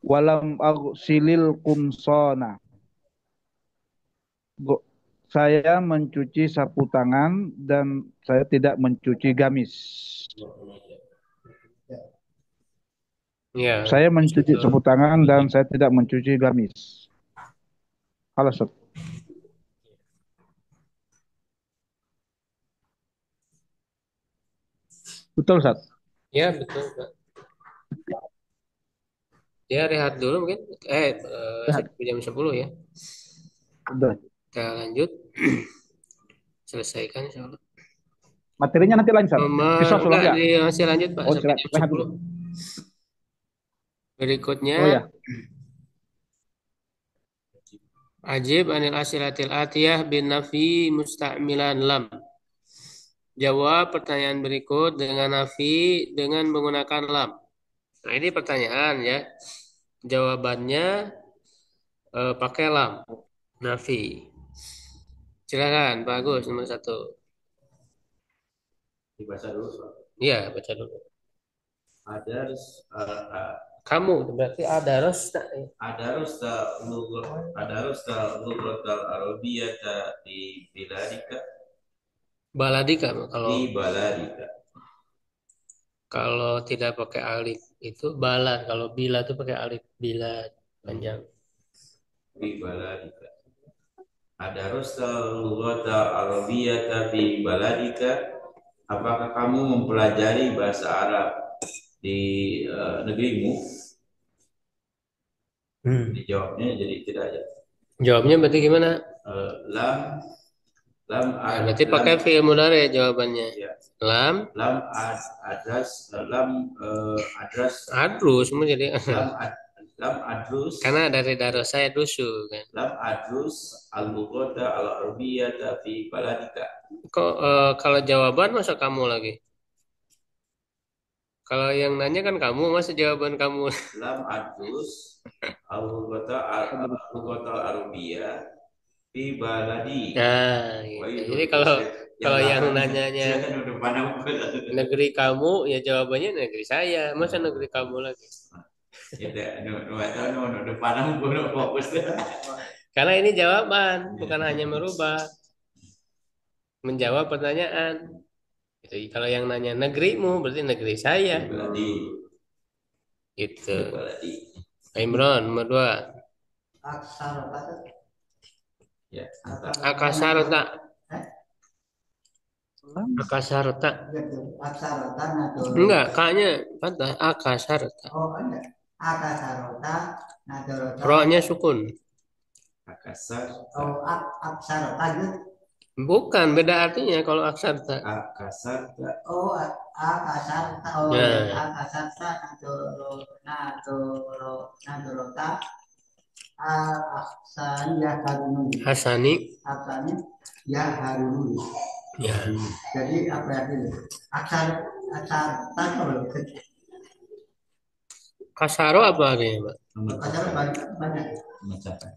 walam agsilil kumsona. Saya mencuci sapu tangan dan saya tidak mencuci gamis. Ya, Saya mencuci itu. sapu tangan dan saya tidak mencuci gamis. Halo, Ustaz. Betul, Ustaz. Ya, betul, Pak. Ya rehat dulu mungkin. Rehat. Jam 10 ya. Udah. Kita lanjut. Selesaikan insyaallah. Materinya nanti lanjut. Siswa Enggak, sulam ya? masih lanjut Pak Oh, sampai jam rehat 10. dulu. Berikutnya Oh ya. ajib anil asilatil atiyah bin nafi musta'milan lam. Jawab pertanyaan berikut dengan nafi dengan menggunakan lam. Nah, ini pertanyaan ya. Jawabannya pakai lam. Nafi. Silakan, bagus nomor 1. Dibaca dulu, Pak. Iya, baca dulu. Ada Kamu berarti ada rosta. Adarusta lughatal arabiyyata di biladika Baladika kalau di baladika kalau tidak pakai alif itu balad. Kalau bila itu pakai alif bila panjang. di baladika. Adarusta lughatal arabiyyata di baladika. Apakah kamu mempelajari bahasa Arab di negerimu? Dijawabnya jadi tidak ya. Jawabnya berarti gimana? Lam lam Ya, berarti pakai fi'il mudhari jawabannya. ya. Lam Lam adras lam adras adrus semua jadi lam adrus karena dari darah saya dusu kan. lam adrus al-lughata al-arabiyyata fi baladika. Kok kalau jawaban masa kamu lagi? Kalau yang nanya kan kamu, masa jawaban kamu? Lam adrus al-lughata al-arabiyyah fi baladi. Nah, gitu. Jadi kalau yang nanyanya negeri kamu, ya jawabannya negeri saya. Masa negeri kamu lagi? Karena ini jawaban, bukan hanya merubah, menjawab pertanyaan. Gitu. Kalau yang nanya negerimu, berarti negeri saya. Gitu. Imran, nomor 2. Ya, Akasarta. Akasarta. Enggak, K-nya patah. Akasarta. Oh, ada. Akasarota, nadorota. Ro-nya sukun. akasar Oh, aksarota gitu. Bukan, beda artinya kalau aksarta. akasar Oh, akasarta. Oh, Nah. akasarta, nadorota. Aksani ya harunu. Hasani. Aksani ya harunu. Ya. Jadi apa artinya? Aksarta kalau Kasaro apa artinya, Pak? kasar banyak. memecahkan.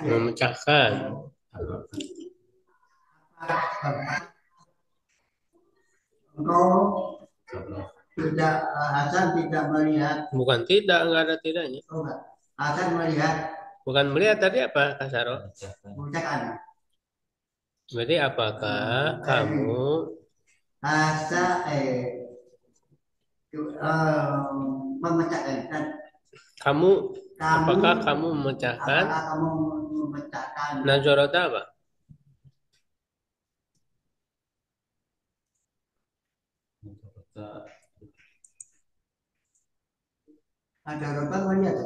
Memecahkan. Engkau tidak Hasan tidak melihat. Bukan tidak, enggak ada tidaknya. Oh enggak. Hasan melihat. Bukan melihat tadi apa kasaro? Memecahkan. Berarti apakah kamu Asa memecahkan. kamu apakah kamu memecahkan? Apakah kamu memecahkan? Nazarota apa? Ada orang melihat.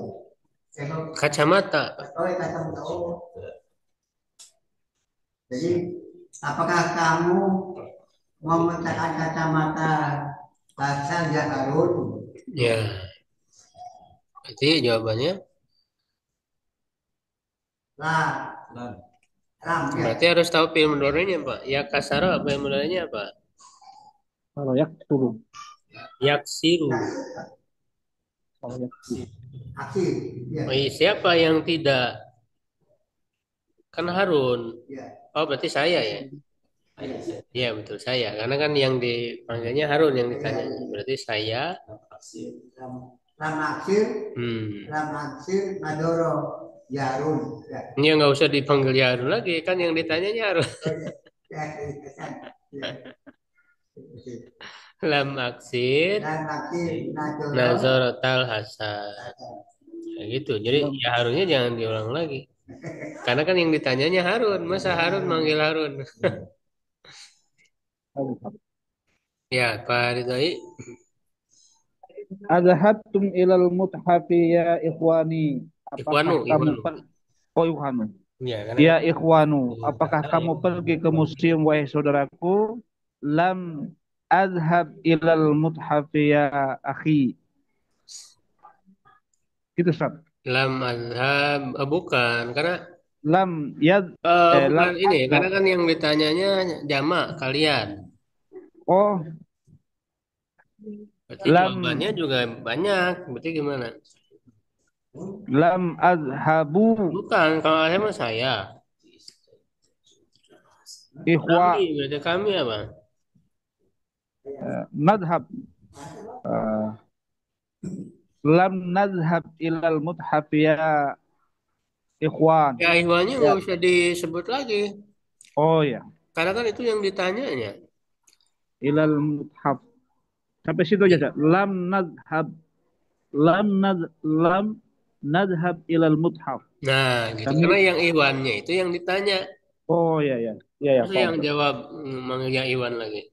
Kacamata. Oh, kacamata. Oh. Jadi, apakah kamu memecahkan kacamata Hasan ya Harun? Ya. Berarti jawabannya? Lah. Lam. Ya. Berarti harus tahu fi'il mudhari'nya, Pak. Ya kasaro apa fi'il mudhari'nya apa? Kalau yak turun. Yaksiru. Kalau yak Aksi. Ya. Siapa yang tidak? Kan Harun. Ya. Oh, berarti saya ya? Iya, betul saya. Karena kan yang dipanggilnya Harun yang ditanya. Berarti saya. Lam aksir. Hmm. Lam aksir Madoro. Ya Harun. Ya. Ini nggak usah dipanggil ya Harun lagi. Kan yang ditanyanya Harun. Lam aksir. Nazaratal Hasan. Kayak gitu. Jadi ya Harunnya jangan diulang lagi. Karena kan yang ditanyanya Harun. Masa Harun manggil Harun? Ya, Pak Ridhoi. Adhabtum ilal muthafi ya ikhwani. Ikhwanu, Apakah kamu Ikhwanu. Oh ikhwanu. Ya, karena Ya ikhwanu, nggak apakah tahu. kamu pergi ke museum wahai saudaraku? Lam adhab ilal muthafi ya akhi. Gitu Ustaz. Lam azhab, bukan, karena Lam yad bukan lam ini, adhab. karena kan yang ditanyanya jamak kalian. Oh, Berarti jawabannya lam juga banyak. Berarti gimana? lam adhabu Bukan, kalau saya mah saya. ikhwa Kami, berarti kami apa? nadhab. Eh, lam nadhab ilal muthafi ya ikhwan. Ya, ihwalnya Ya. nggak usah disebut lagi. Oh ya, Karena kan itu yang ditanyanya. ilal muthaf. Sampai situ aja, Ustaz. Lam nadhab ilal muthaf. Nah, gitu. Kami Karena yang ihwannya itu yang ditanya. Oh ya ya. Ya ya, Masa paham, yang Ustaz. jawab manggilnya Iwan lagi?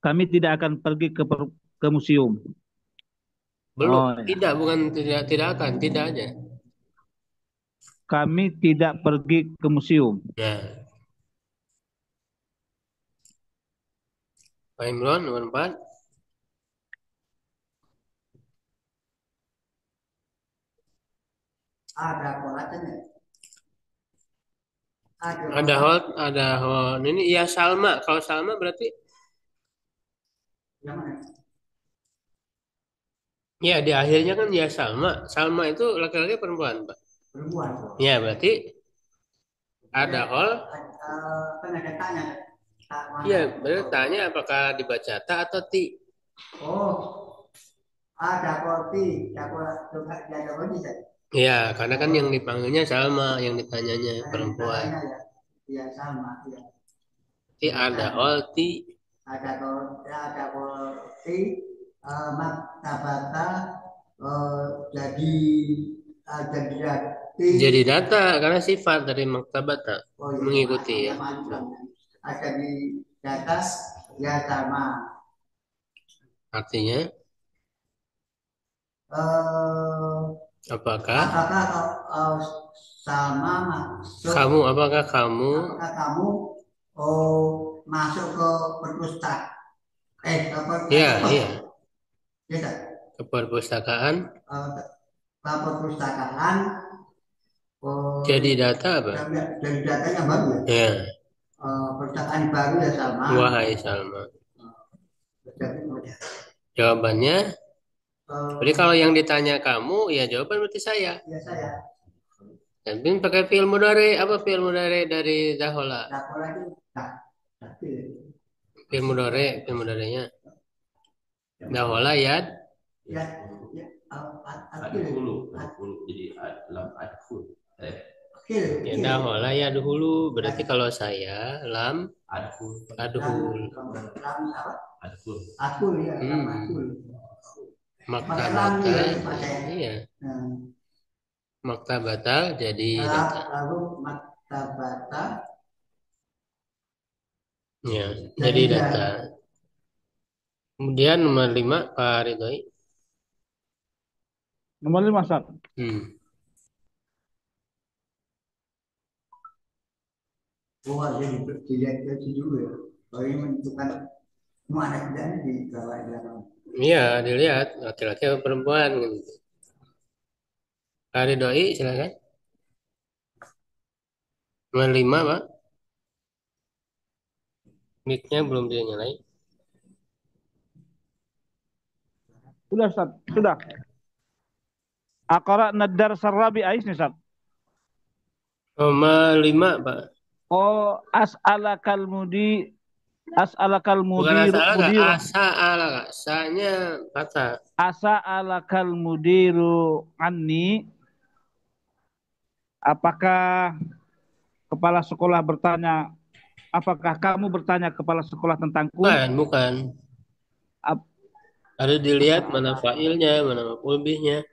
Kami tidak akan pergi ke museum. Belum. Oh ya. Tidak, bukan tidak akan, tidak aja. Kami tidak pergi ke museum. Nah, Pak Imron nomor 4. Ada kolatnya. Ada Ada kolat. hold, ada hold. Ini ya Salma. Kalau Salma berarti Yang mana? ya di akhirnya kan ya Salma. Salma itu laki-laki perempuan, Pak. Perempuan. Ya, berarti ada hold. Kan ada tanya. Tak mana? Ya, berarti tanya apakah dibaca ta atau ti. Oh, ada kopi. Ada kopi saya. Ya, karena kan yang dipanggilnya Salma, yang ditanyanya perempuan. Tanya ya. Iya sama. Iya. Ti ada hold ti. Ada kopi. Maktabata jadi Jadi data karena sifat dari maktabata oh iya, mengikuti ya. ada di atas ya sama. Artinya Eh, apakah apakah sama masuk? apakah kamu Apakah kamu masuk ke perpustakaan? ya iya Ya, tak? ke perpustakaan Ke perpustakaan jadi data apa? dari datanya baru ya. Ya, Perpustakaan baru ya sama. wahai Salma. Eh, Jawabannya, jadi kalau yang ditanya kamu, ya jawaban berarti saya. ya saya. Dan bin pakai fi'il mudhari, apa fi'il mudhari dari dahola? Dakola itu tak. Fi'il mudharinya dahola yad. Ya, ya, Adhulu, jadi lam adhul. Ya dahola yad dulu. Berarti kalau saya lam Adhul. adhul. Adhul. Akul ya, Hmm. akul. Maktabata, iya. Maktabata jadi data. Lalu maktabata Ya, jadi data. Kemudian nomor 5, Pak Ridhoi. Nomor 5, Ustaz. oh jadi dilihat dari dulu ya. Kalau ini menentukan mana dan di bawah dalam. Iya, dilihat laki-laki atau perempuan. Pak Ridhoi, silakan. Nomor 5, Pak. Mic-nya belum dinyalain. Sudah, Ustaz. Sudah. Aqra nadar sarabi ais nih, Ustaz. Nomor 5, Pak. Oh, as'alakal Bukan asal mudir asa ala kak. Sa-nya patah. as'alakal mudiru anni. Apakah kepala sekolah bertanya, apakah kamu bertanya kepala sekolah tentangku? Bukan. Ap- Harus dilihat mana fa'ilnya, mana maf'ul bihnya.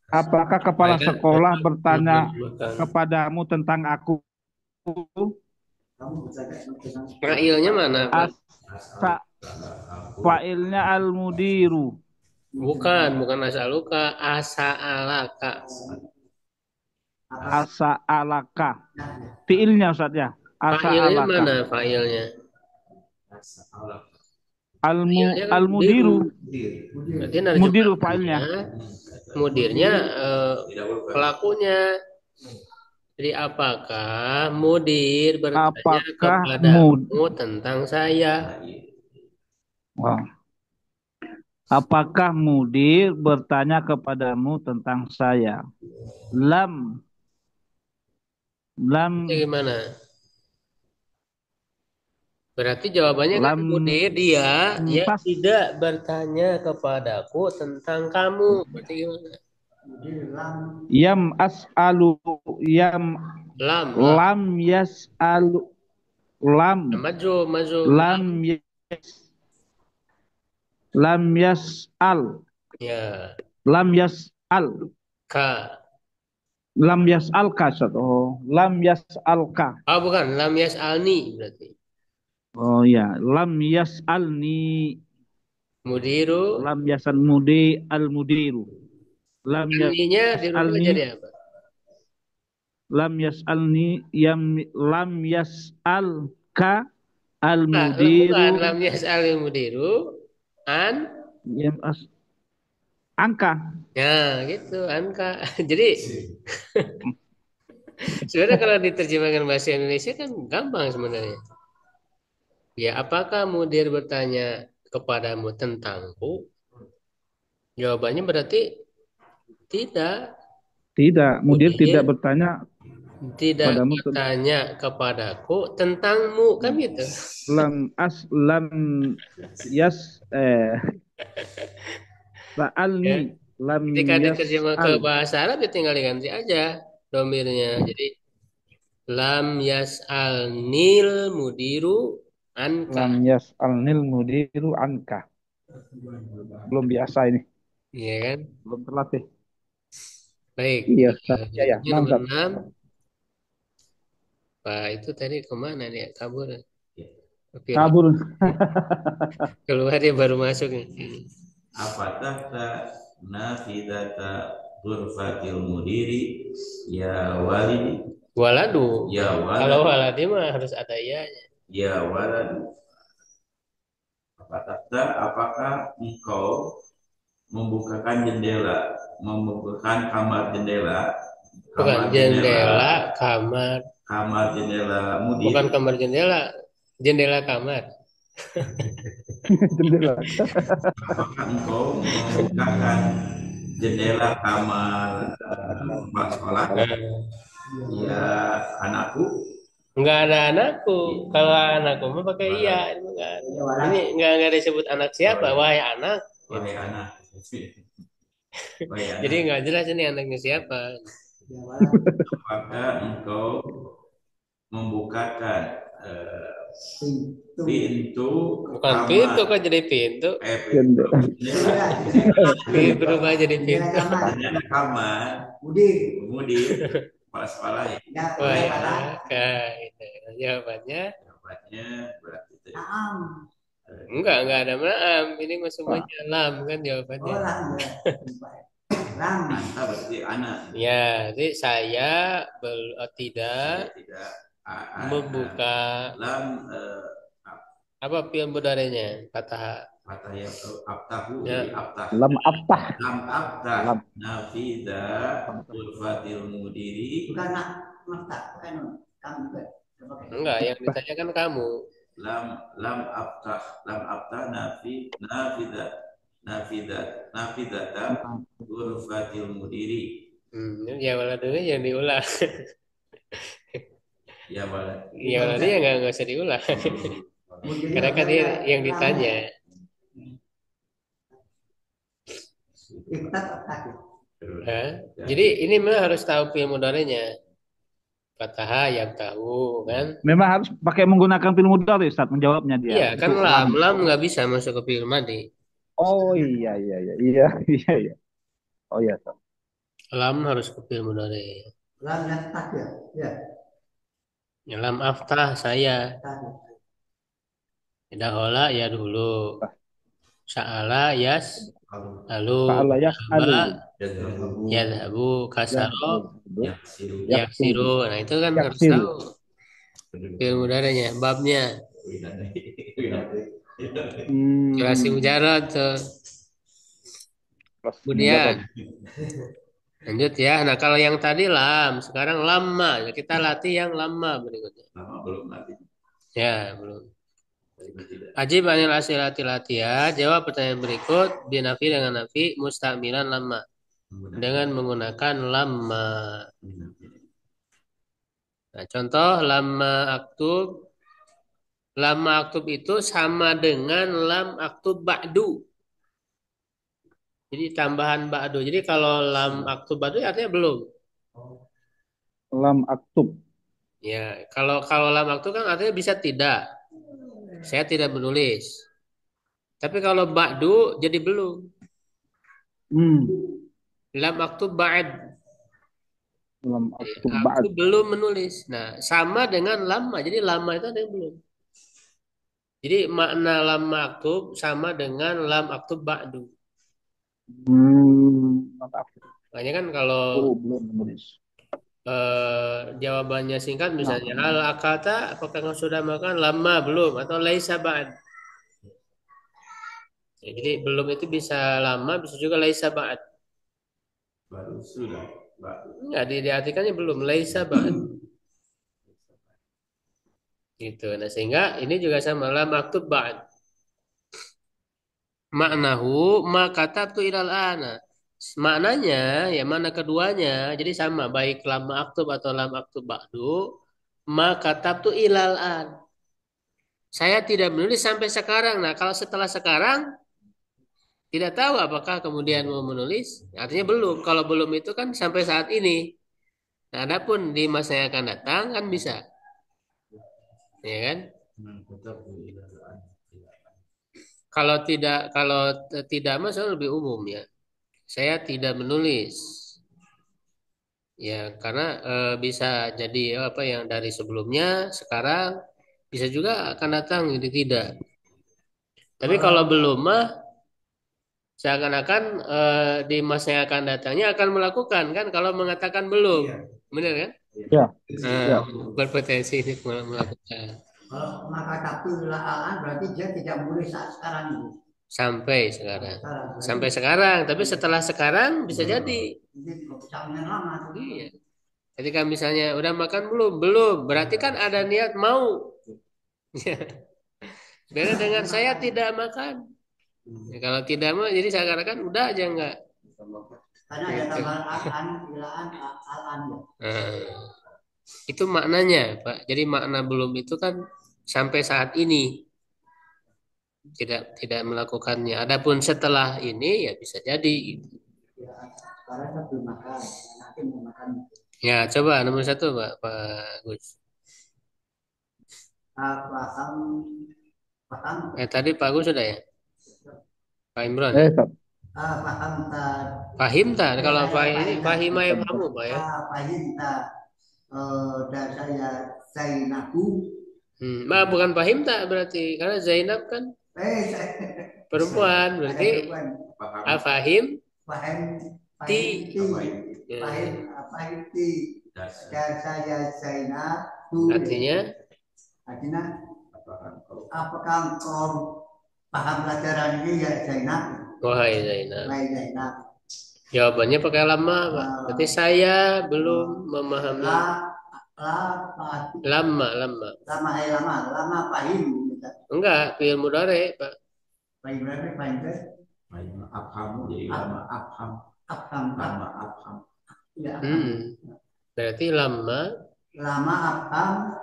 Apakah kepala Mereka sekolah bertanya bukan. kepadamu tentang aku? Kamu berjaga dengan Fa'ilnya mana, Pak? Asa fa'ilnya al-mudiru. Bukan as'aluka, asa'alaka. atas Asa alaka. ya. Fiilnya Ustaz ya. Asa Fa'ilnya alaka. mana fa'ilnya? Fa'ilnya kan mudiru. Al-mudiru. Berarti Mudiru nerjemahkannya, fa'ilnya. mudirnya pelakunya. Jadi apakah mudir bertanya Apakah kepadamu tentang saya? Wah. Apakah mudir bertanya kepadamu tentang saya? Lam Itu lam gimana? Berarti jawabannya kan lam mudir dia pas tidak bertanya kepadaku tentang kamu. Berarti gimana? yam as'alu yam Lam. lam yas'alu lam Maju. lam yas lam yas'al Ya, lam yas'al ka. lam yas'alka Ustaz. Oh lam yas'alka. Oh bukan, lam yas'alni berarti. Oh ya lam yas'alni Mudiru, lam yas'al mudi al mudiru lam alninya dirubah yas'alni jadi apa? lam yas'alni yam lam yas'alka al Bukan, mudiru lam yas'al mudiru, an. yam as angka. Ya, gitu, Anka. Jadi sebenarnya kalau diterjemahkan bahasa Indonesia kan gampang sebenarnya. Ya, apakah mudir bertanya kepadamu tentangku? Jawabannya berarti tidak. Tidak, mudir tidak Mudir bertanya tidak padamu bertanya kepadaku tentangmu, kan gitu. lam yas Ya. sa'alni lam Ketika diterjemah ke yas'al bahasa Arab ya tinggal diganti aja domirnya. Jadi lam yas'al nil mudiru anka. lam yas'alnil mudiru anka. Belum biasa ini, Iya kan? belum terlatih. Baik. Iya, Ustaz. Ya, ya. Berikutnya Nah, nomor Ustaz. 6. Pak itu tadi kemana dia? Kabur. Firman. Kabur. Keluar dia baru masuk nih. Apatah nafidata ghurfatil mudiri ya walidi Waladu. ya Kalau walad waladi mah harus ada ianya. ya walad. Apakah engkau membukakan kamar jendela, Bukan jendela kamar. kamar jendela mudir. Bukan kamar jendela. Jendela kamar. Jendela. Apakah engkau membukakan jendela kamar tempat sekolah? Ya anakku. Enggak ada anakku. Kalau anakku mah pakai iya. Ini enggak disebut anak siapa. Wahai anak. Wahai anak. Wahai anak. Jadi enggak jelas ini anaknya siapa. Apakah engkau membukakan pintu Bukan kamar? pintu kok jadi pintu. Berubah jadi pintu. Jendela kamar mudir kepala sekolah ya. Oh ya, itu. Jawabannya Berarti itu. enggak ada maam. Ini mah semuanya lam kan jawabannya. Anta berarti anak. Ya, jadi saya tidak Tidak membuka lam apa fi'il mudhari'nya? Kata kata yang abtahu Ya. jadi abtah. Lam aftah. Lam abtah Lam. nafida urfatil mudiri. Bukan nak mata kan kamu juga. enggak yang ditanyakan kamu. Lam abtah nafidata urfatil mudiri. Ini ya waladunya yang diulang. Ya walad. Ya waladunya enggak usah diulang. Karena kan dia yang ditanya. Hah? Jadi ini memang harus tahu fi'il mudhari'nya. Fataha yang tahu kan? Memang harus pakai menggunakan fi'il mudhari Ustaz menjawabnya dia. Iya kan Itu lam nggak bisa masuk ke fi'il madhi. Oh iya iya iya iya iya iya. Oh iya Ustaz. Lam harus ke fi'il mudhari. Lam yang tak ya. Ya. Ya, lam aftah saya. Dahola ya dulu. Sa'ala yas. Lalu Fa'ala ba yas'alu. yadhabu kasaro Yaktubu. yaksiru. Nah itu kan harus Yaksiru. tahu fi'il mudhari'nya, babnya. Jelasin mujarad tuh. Kemudian lanjut ya. Nah kalau yang tadi lam, sekarang lama. Kita latih yang lama berikutnya. Lama belum nanti. Ya belum. Ajib anil asilati latihan. Jawab pertanyaan berikut. Binafi dengan nafi mustamilan lama. Dengan menggunakan lama. Nah, contoh lama aktub. Lama aktub itu sama dengan lam aktub ba'du. Jadi tambahan ba'du. Jadi kalau lam aktub ba'du artinya belum. Lam aktub. Ya, kalau lam aktub kan artinya bisa tidak. Saya tidak menulis. Tapi kalau ba'du jadi belum. Hmm. Lam aktub ba'd. Lam aktub Aku ba'd. belum menulis. Nah, sama dengan lama. Jadi lama itu ada yang belum. Jadi makna lam aktub sama dengan lam aktub ba'du. Lam aktub. Makanya kan kalau Belum menulis. jawabannya singkat misalnya hal akata apakah kamu sudah makan lama belum atau laisa ba'd. Ya, jadi belum itu bisa lama bisa juga laisa ba'd. Baru sudah. Enggak diartikannya belum laisa ba'd. Gitu. Nah, sehingga ini juga sama lam aktub ba'd. Maknahu ma katabtu ilal ana. Maknanya ya mana keduanya jadi sama baik lam aktub atau lam aktub ba'du ma katabtu ilal an. Saya tidak menulis sampai sekarang. Nah, kalau setelah sekarang tidak tahu apakah kemudian mau menulis, artinya belum. Kalau belum itu kan sampai saat ini. Nah, adapun di masa yang akan datang kan bisa. Ya kan? Kalau tidak masalah lebih umum ya. Saya tidak menulis. Ya, karena bisa jadi apa yang dari sebelumnya sekarang bisa juga akan datang jadi tidak. Tapi kalau belum mah seakan-akan di masa yang akan datangnya akan melakukan kan kalau mengatakan belum. Iya. Benar kan? Ya. Ya. Berpotensi ini melakukan. Kalau maka taktu alan berarti dia tidak boleh saat sekarang ini. Sampai sekarang. Sampai sekarang, tapi setelah sekarang bisa jadi. Lama. Iya. Ketika misalnya udah makan belum? Belum. Berarti kan ada niat mau. Beda dengan saya tidak makan. Ya, kalau tidak mau jadi seakan-akan udah aja enggak. Karena ada tambahan akan, ilaan, alan. Itu maknanya, Pak. Jadi makna belum itu kan sampai saat ini tidak melakukannya. Adapun setelah ini ya bisa jadi. Gitu. Sekarang kan belum makan, nanti mau makan. Ya, coba nomor satu, Pak Gus. Paham. Tadi Pak Gus sudah ya? Pak Imran ya? Paham tak? Pahim tak? Kalau pahim ayam kamu, Pak ya? Pahim tak? Dan saya Zainabu. Bukan pahim tak berarti karena Zainab kan perempuan berarti afahim ti pahim ti dan saya Zainab. Artinya apakah engkau paham pelajaran ini ya Zainab? Wahai Zainab. Jawabannya pakai lama, Pak. Berarti saya belum memahami. Lama. Lama pahim. Enggak, fi'il mudhari, Pak. Pahim berarti pahim deh. Afham jadi lama afham. Lama afham. Berarti lama afham.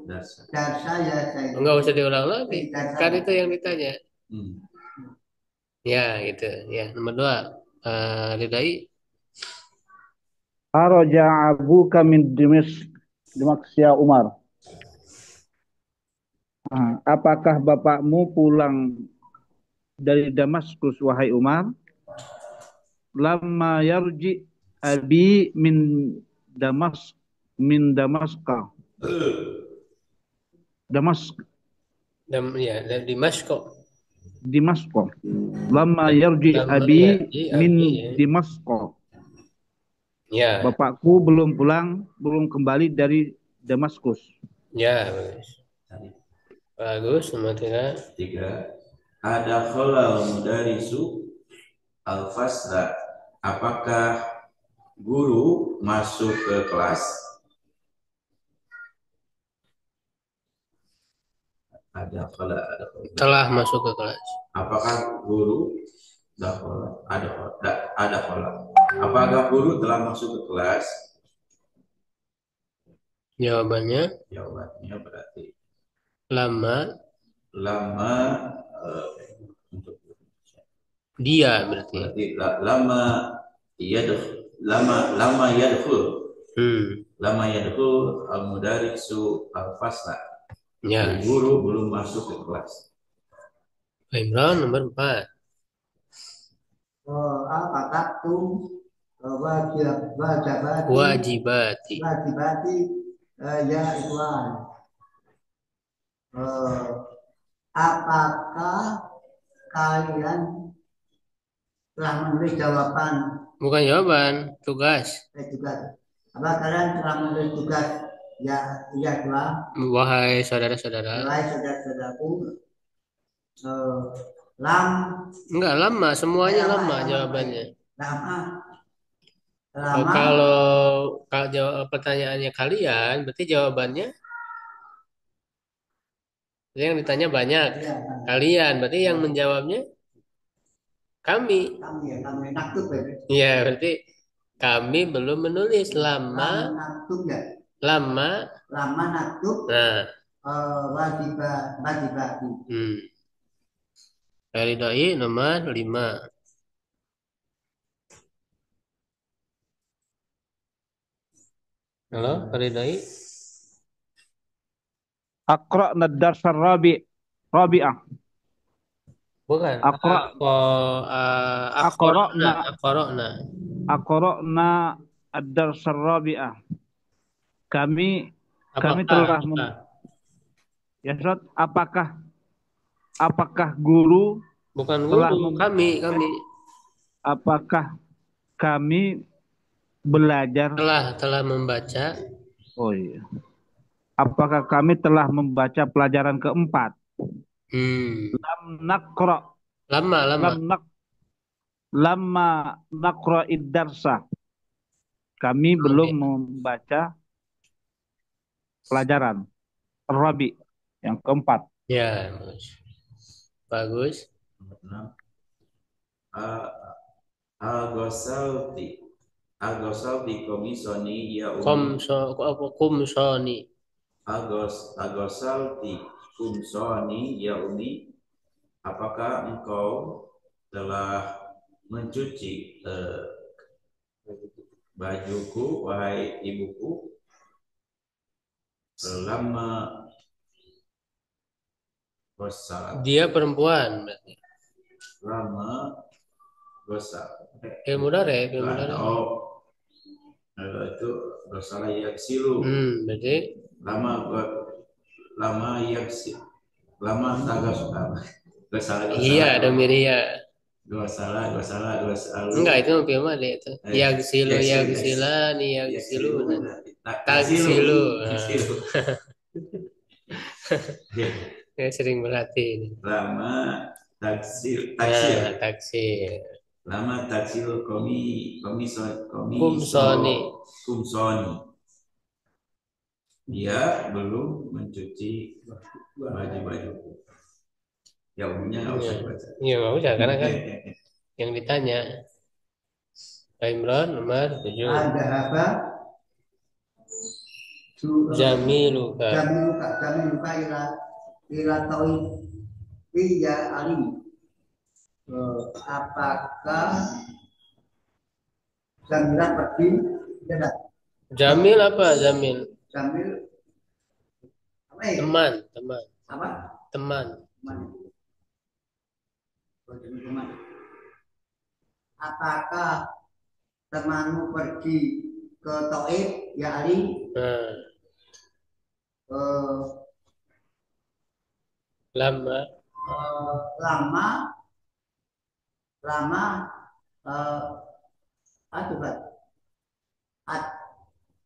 Dan saya enggak usah diulang lagi. Kan itu yang ditanya. Ya, gitu. Ya, nomor 2. Ridai. Araja abuka min Dimaksya Umar. Apakah bapakmu pulang dari Damaskus wahai Umar? Lamma yarji abi min Damaska. Damas Ya, di Masko. Dimasko. Lama yarji Lama abi ya, min Abi ya. Dimasko. Ya, Bapakku belum pulang, belum kembali dari Damaskus. ya, bagus. Bagus, nomor 3. Tiga, ada khalal mudarisu al-fasla. Apakah guru masuk ke kelas? Ada khalal, ada khalal. Telah masuk ke kelas. Apakah guru dakhala? Ada khalal. Apakah guru telah masuk ke kelas? Jawabannya Jawabannya berarti lama lama untuk dia berarti. berarti lama lama yadkhul Hmm, lama yadkhul al-mudarisu al-fasla. ya. Guru belum masuk ke kelas. Imran nomor 4. Al-Qatum wajibati Wajibati. wajibati ya ikhwan. Apakah kalian telah menulis jawaban Bukan jawaban, tugas. tugas? Apakah kalian telah menulis tugas? Ya, iya telah. Wahai saudara-saudara. Mulai saudara-saudaraku, eh, lam Enggak lama, semuanya lama lama, jawabannya. lama Kalau jawab pertanyaannya kalian, berarti jawabannya yang ditanya banyak. ya, Kalian, berarti yang menjawabnya kami. kami naktub ya. Ya, berarti kami belum menulis lama, Naktub ya. lama. Lama naktub Nah, wajibati. Ridhoi nomor 5. Halo, Ridhoi. Aqra'na ad-darsar rabi'ah. Bukan. Aqra' Aqra'na. Aqra'na Aqra'na. Aqra'na ad-darsar rabi'ah. Kami Apakah? telah ya Ustaz, apakah guru Bukan telah guru, kami apakah kami belajar telah membaca. oh iya. Apakah kami telah membaca pelajaran keempat? Lam naqra Lama. lam nak lama naqra id-darsa. Kami belum membaca pelajaran Rabi yang keempat. Ya, bagus. Nomor 6. Agosalti komisoni ya Kumsoni. Agosalti kumsoni ya umi. Apakah engkau telah mencuci bajuku wahai ibuku? Lama gosal. Dia perempuan berarti. Lama gosal. Ilmu dare. Oh, itu gosal yaksilu. Berarti lama yaksi. Lama tagas gosal. Iya, ada miria. Gosal. Enggak, itu film ada itu. Yagsilani, tagsilu. Ya sering berlatih ini. Lama taksil. Lama taksil kumsoni. Dia belum mencuci baju-bajuku. Ya umumnya nggak usah dibaca. Iya nggak usah karena kan yang ditanya. Pak Imran nomor 7. Ada apa? Jamiluka ila taui ya ali. Apakah Jamila pergi? Tidak. Jamil apa? Jamil apa ya? teman. Apa? Teman. Apakah temanmu pergi ke Taif ya Ali? eh, Lama lama lama eh, itu kan at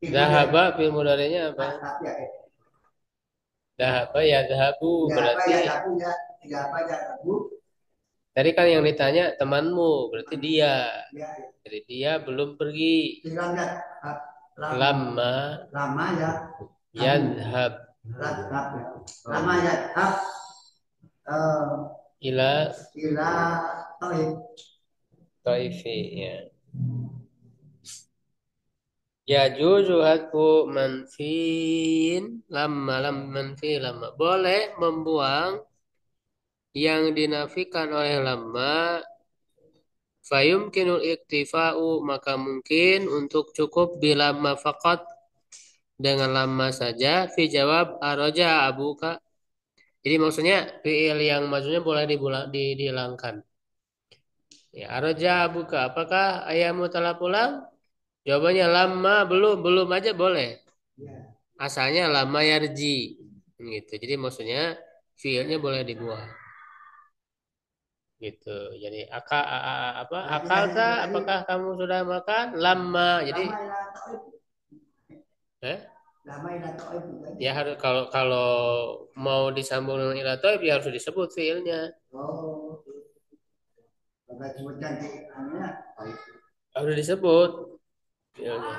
itu dia Dahaba fi'il mudhari'nya apa? at ya Dahaba ya dahabu tiga apa berarti ya aku ya tiga apa ya aku tadi kan yang ditanya temanmu berarti dia. ya Jadi dia belum pergi. bilang ya lama Lama lama ya kamu yadhab Radhab ya. Lama ya hab ila ila Taib. taifi ya. Ya juzu hadfu manfiin lama lam manfi lama. Boleh membuang yang dinafikan oleh lama fayumkinul iktifa'u maka mungkin untuk cukup bilama faqat dengan lama saja fi jawab aroja abuka. Jadi maksudnya fiil yang maksudnya boleh dihilangkan. Ya, aroja abuka. Apakah ayahmu telah pulang? Jawabannya lama belum aja boleh. Ya. Asalnya lama yarji gitu. Jadi maksudnya fiilnya boleh dibuang gitu. Jadi apa akal tak? Apakah kamu sudah makan? Lama. Jadi Lama ila Taib. eh Lama ila Taib bukan? ya harus kalau mau disambung dengan ila toib ya harus disebut fiilnya. Oh, bapak sebutkan di anunya. Taib. Harus disebut fiilnya.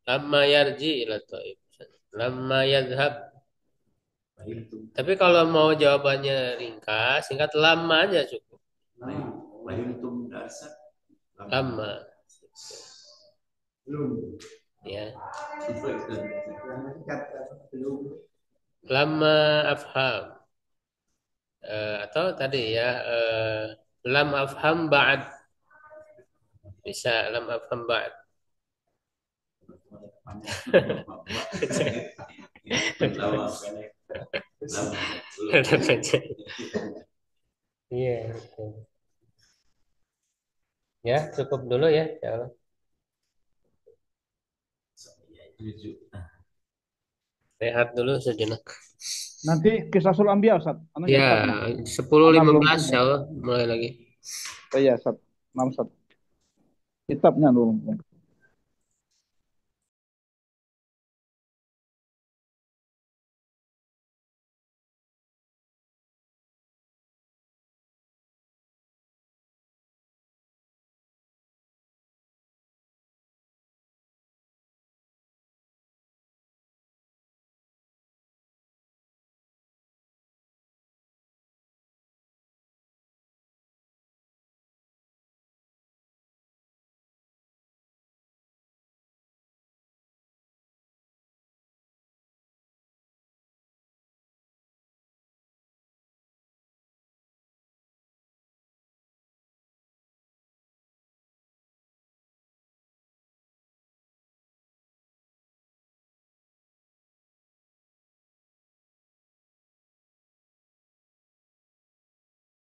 Lama yarji ila toib. Lama yadhab. Tapi kalau mau jawabannya ringkas, singkat lama aja cukup. Wahimtum darsa Lama, Belum. ya. Lama sikap belum. Lama afham. Atau tadi ya, lam afham ba'd. Bisa lam afham ba'd. Iya. Betul. Ya, cukup dulu ya. Ya Allah. Rehat dulu sejenak. Nanti kisah Sul Anbiya Ustaz. Anunya Ya, kitabnya. 10.15 Belum ya punya. Allah. Mulai lagi. Oh iya Ustaz. Maaf Ustaz. Kitabnya belum punya.